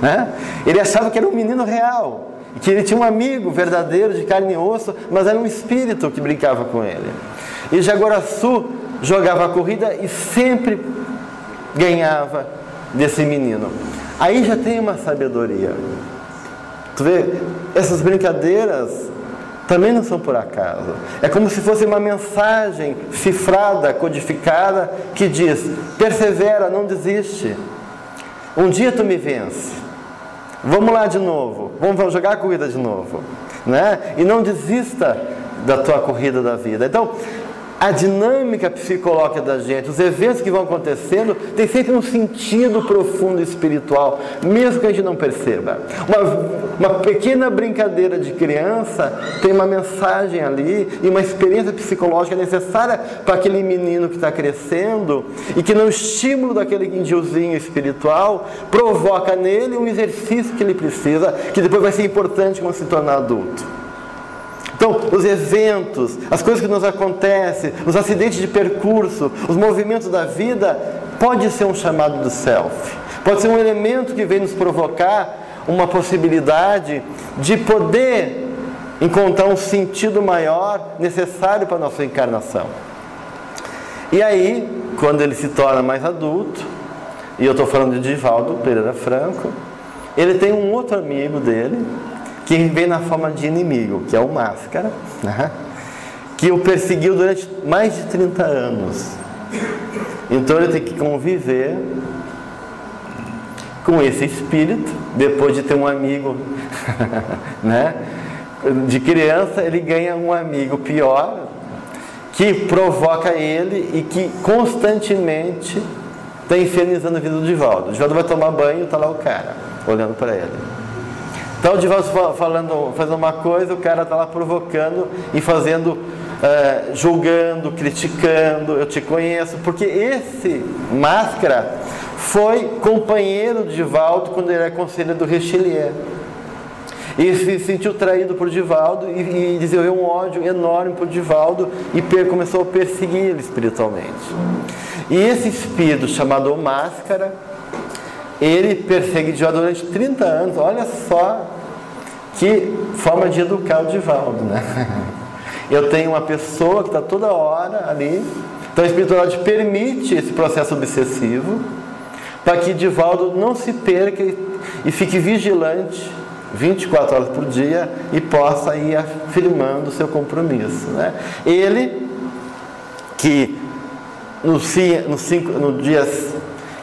[SPEAKER 1] né? Ele achava que era um menino real, que ele tinha um amigo verdadeiro de carne e osso, mas era um espírito que brincava com ele. E Jaguaraçu jogava a corrida e sempre ganhava desse menino. Aí já tem uma sabedoria. Tu vê, essas brincadeiras também não são por acaso. É como se fosse uma mensagem cifrada, codificada, que diz: persevera, não desiste. Um dia tu me vence. Vamos lá de novo. Vamos jogar a corrida de novo, né? E não desista da tua corrida da vida. Então, a dinâmica psicológica da gente, os eventos que vão acontecendo, tem sempre um sentido profundo espiritual, mesmo que a gente não perceba. Uma pequena brincadeira de criança tem uma mensagem ali e uma experiência psicológica necessária para aquele menino que está crescendo, e que no estímulo daquele indiozinho espiritual provoca nele um exercício que ele precisa, que depois vai ser importante quando se tornar adulto. Então, os eventos, as coisas que nos acontecem, os acidentes de percurso, os movimentos da vida, pode ser um chamado do self. Pode ser um elemento que vem nos provocar uma possibilidade de poder encontrar um sentido maior necessário para a nossa encarnação. E aí, quando ele se torna mais adulto, e eu estou falando de Divaldo Pereira Franco, ele tem um outro amigo dele, que vem na forma de inimigo, que é o Máscara, né? Que o perseguiu durante mais de 30 anos. Então ele tem que conviver com esse espírito, depois de ter um amigo, né? De criança ele ganha um amigo pior, que provoca ele e que constantemente está infernizando a vida do Divaldo. O Divaldo vai tomar banho e está lá o cara, olhando para ele. Então o Divaldo fazendo uma coisa, o cara está lá provocando e fazendo, julgando, criticando: eu te conheço, porque esse Máscara foi companheiro de Divaldo quando ele era conselheiro do Richelieu. E se sentiu traído por Divaldo e desenvolveu um ódio enorme por Divaldo e começou a perseguir ele espiritualmente. E esse espírito chamado Máscara, ele persegue Divaldo durante 30 anos. Olha só que forma de educar o Divaldo, né? Eu tenho uma pessoa que está toda hora ali. Então a espiritualidade permite esse processo obsessivo para que Divaldo não se perca e fique vigilante 24 horas por dia e possa ir afirmando o seu compromisso, né? Ele, que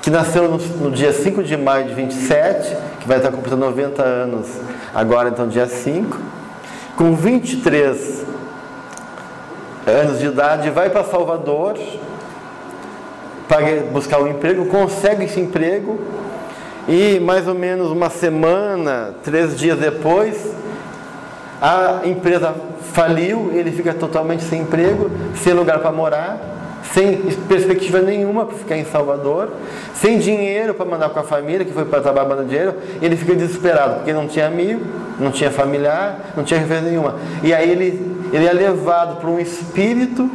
[SPEAKER 1] que nasceu no dia 5 de maio de 27, que vai estar completando 90 anos agora, então dia 5, com 23 anos de idade, vai para Salvador para buscar um emprego, consegue esse emprego e mais ou menos uma semana, 3 dias depois, a empresa faliu, ele fica totalmente sem emprego, sem lugar para morar. sem perspectiva nenhuma para ficar em Salvador, sem dinheiro para mandar com a família, que foi para trabalhar mandando dinheiro, e ele fica desesperado, porque não tinha amigo, não tinha familiar, não tinha referência nenhuma. E aí ele é levado por um espírito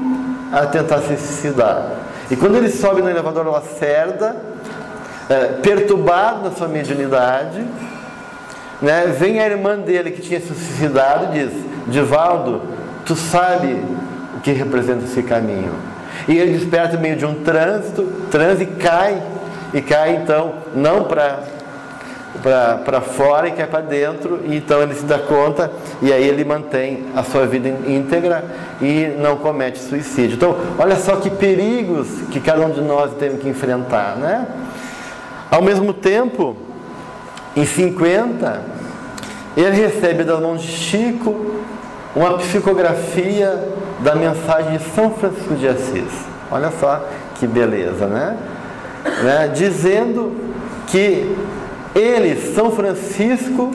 [SPEAKER 1] a tentar se suicidar. E quando ele sobe no elevador Lacerda, perturbado na sua mediunidade, né, vem a irmã dele que tinha se suicidado e diz: Divaldo, tu sabe o que representa esse caminho? E ele desperta no meio de um transe e cai então, não para fora, e cai para dentro, e então ele se dá conta, e aí ele mantém a sua vida íntegra e não comete suicídio. Então, olha só que perigos que cada um de nós tem que enfrentar, né? Ao mesmo tempo, em 50, ele recebe das mãos de Chico uma psicografia da mensagem de São Francisco de Assis. Olha só que beleza, né? Dizendo que ele, São Francisco,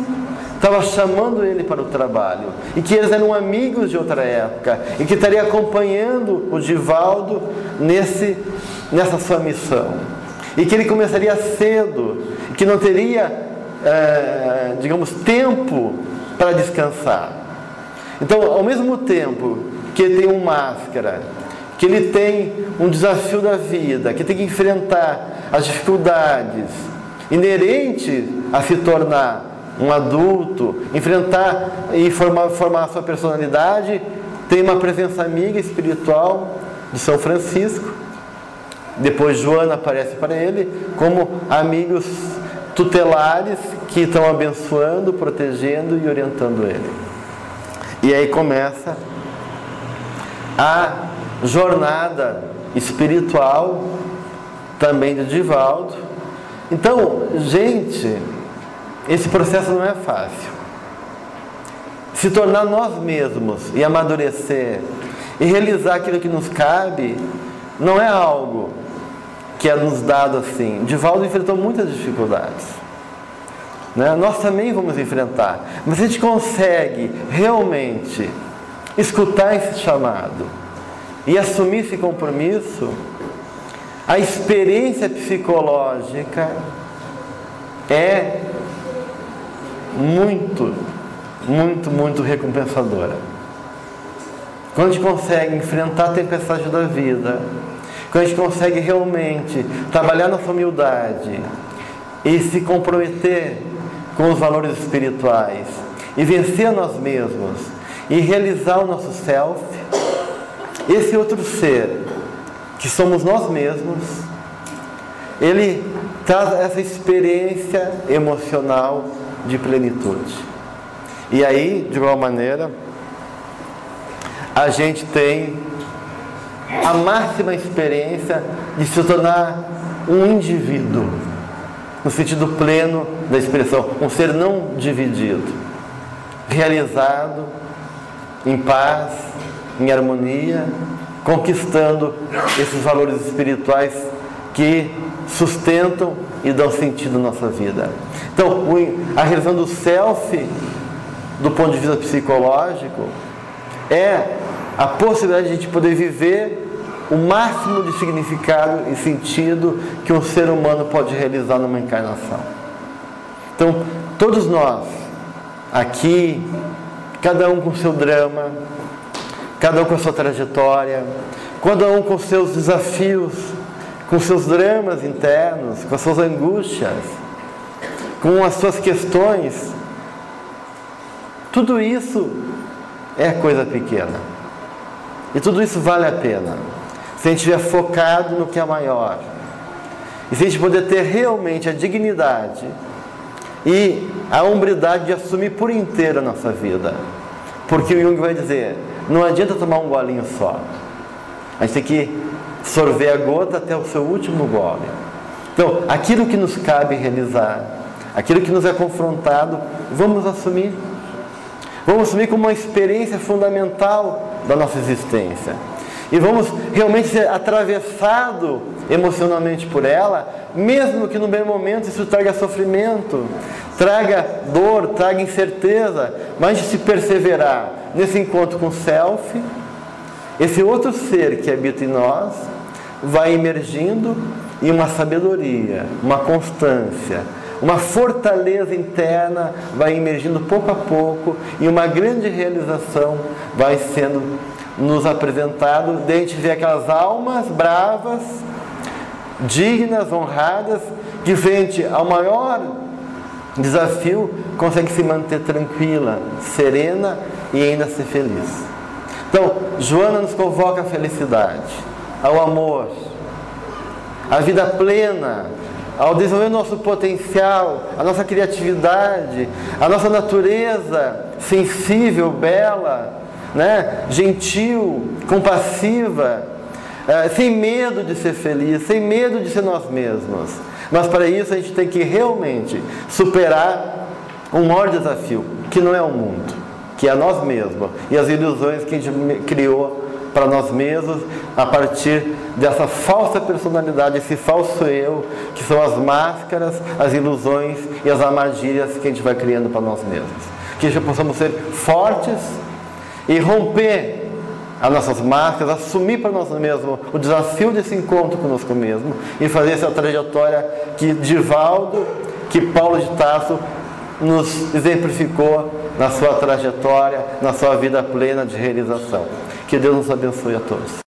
[SPEAKER 1] estava chamando ele para o trabalho, e que eles eram amigos de outra época, e que estaria acompanhando o Divaldo nessa sua missão, e que ele começaria cedo, e que não teria, digamos, tempo para descansar. Então, ao mesmo tempo que ele tem um máscara, que ele tem um desafio da vida, que tem que enfrentar as dificuldades inerentes a se tornar um adulto, enfrentar e formar a sua personalidade, tem uma presença amiga espiritual de São Francisco. Depois Joana aparece para ele como amigos tutelares que estão abençoando, protegendo e orientando ele. E aí começa a jornada espiritual também de Divaldo. Então, gente, esse processo não é fácil. Se tornar nós mesmos e amadurecer e realizar aquilo que nos cabe não é algo que é nos dado assim. Divaldo enfrentou muitas dificuldades, né? Nós também vamos enfrentar, mas a gente consegue realmente escutar esse chamado e assumir esse compromisso, a experiência psicológica é muito, muito, muito recompensadora. Quando a gente consegue enfrentar a tempestade da vida, quando a gente consegue realmente trabalhar nossa humildade e se comprometer com os valores espirituais e vencer a nós mesmos e realizar o nosso self, esse outro ser que somos nós mesmos, ele traz essa experiência emocional de plenitude. E aí, de igual maneira, a gente tem a máxima experiência de se tornar um indivíduo, no sentido pleno da expressão, um ser não dividido, realizado, em paz, em harmonia, conquistando esses valores espirituais que sustentam e dão sentido à nossa vida. Então, a realização do self, do ponto de vista psicológico, é a possibilidade de a gente poder viver o máximo de significado e sentido que um ser humano pode realizar numa encarnação. Então, todos nós, aqui, cada um com seu drama, cada um com a sua trajetória, cada um com seus desafios, com seus dramas internos, com as suas angústias, com as suas questões, tudo isso é coisa pequena. E tudo isso vale a pena, se a gente estiver focado no que é maior. E se a gente puder ter realmente a dignidade e a hombridade de assumir por inteiro a nossa vida. Porque o Jung vai dizer, não adianta tomar um golinho só. A gente tem que sorver a gota até o seu último gole. Então, aquilo que nos cabe realizar, aquilo que nos é confrontado, vamos assumir. Vamos assumir como uma experiência fundamental da nossa existência. E vamos realmente ser atravessado emocionalmente por ela, mesmo que no bem momento isso traga sofrimento, traga dor, traga incerteza, mas de se perseverar nesse encontro com o self, esse outro ser que habita em nós, vai emergindo e uma sabedoria, uma constância, uma fortaleza interna vai emergindo pouco a pouco e uma grande realização vai sendo nos apresentado. Daí a gente vê aquelas almas bravas, dignas, honradas, que frente ao maior desafio consegue se manter tranquila, serena e ainda ser feliz. Então, Joana nos convoca à felicidade, ao amor, à vida plena, ao desenvolver o nosso potencial, a nossa criatividade, a nossa natureza sensível, bela, né? Gentil, compassiva, sem medo de ser feliz, sem medo de ser nós mesmos. Mas para isso a gente tem que realmente superar um maior desafio, que não é o mundo, que é nós mesmos e as ilusões que a gente criou para nós mesmos a partir dessa falsa personalidade, esse falso eu, que são as máscaras, as ilusões e as armadilhas que a gente vai criando para nós mesmos. Que já possamos ser fortes e romper as nossas máscaras, assumir para nós mesmos o desafio desse encontro conosco mesmo e fazer essa trajetória que Divaldo, que Paulo de Tarso nos exemplificou na sua trajetória, na sua vida plena de realização. Que Deus nos abençoe a todos.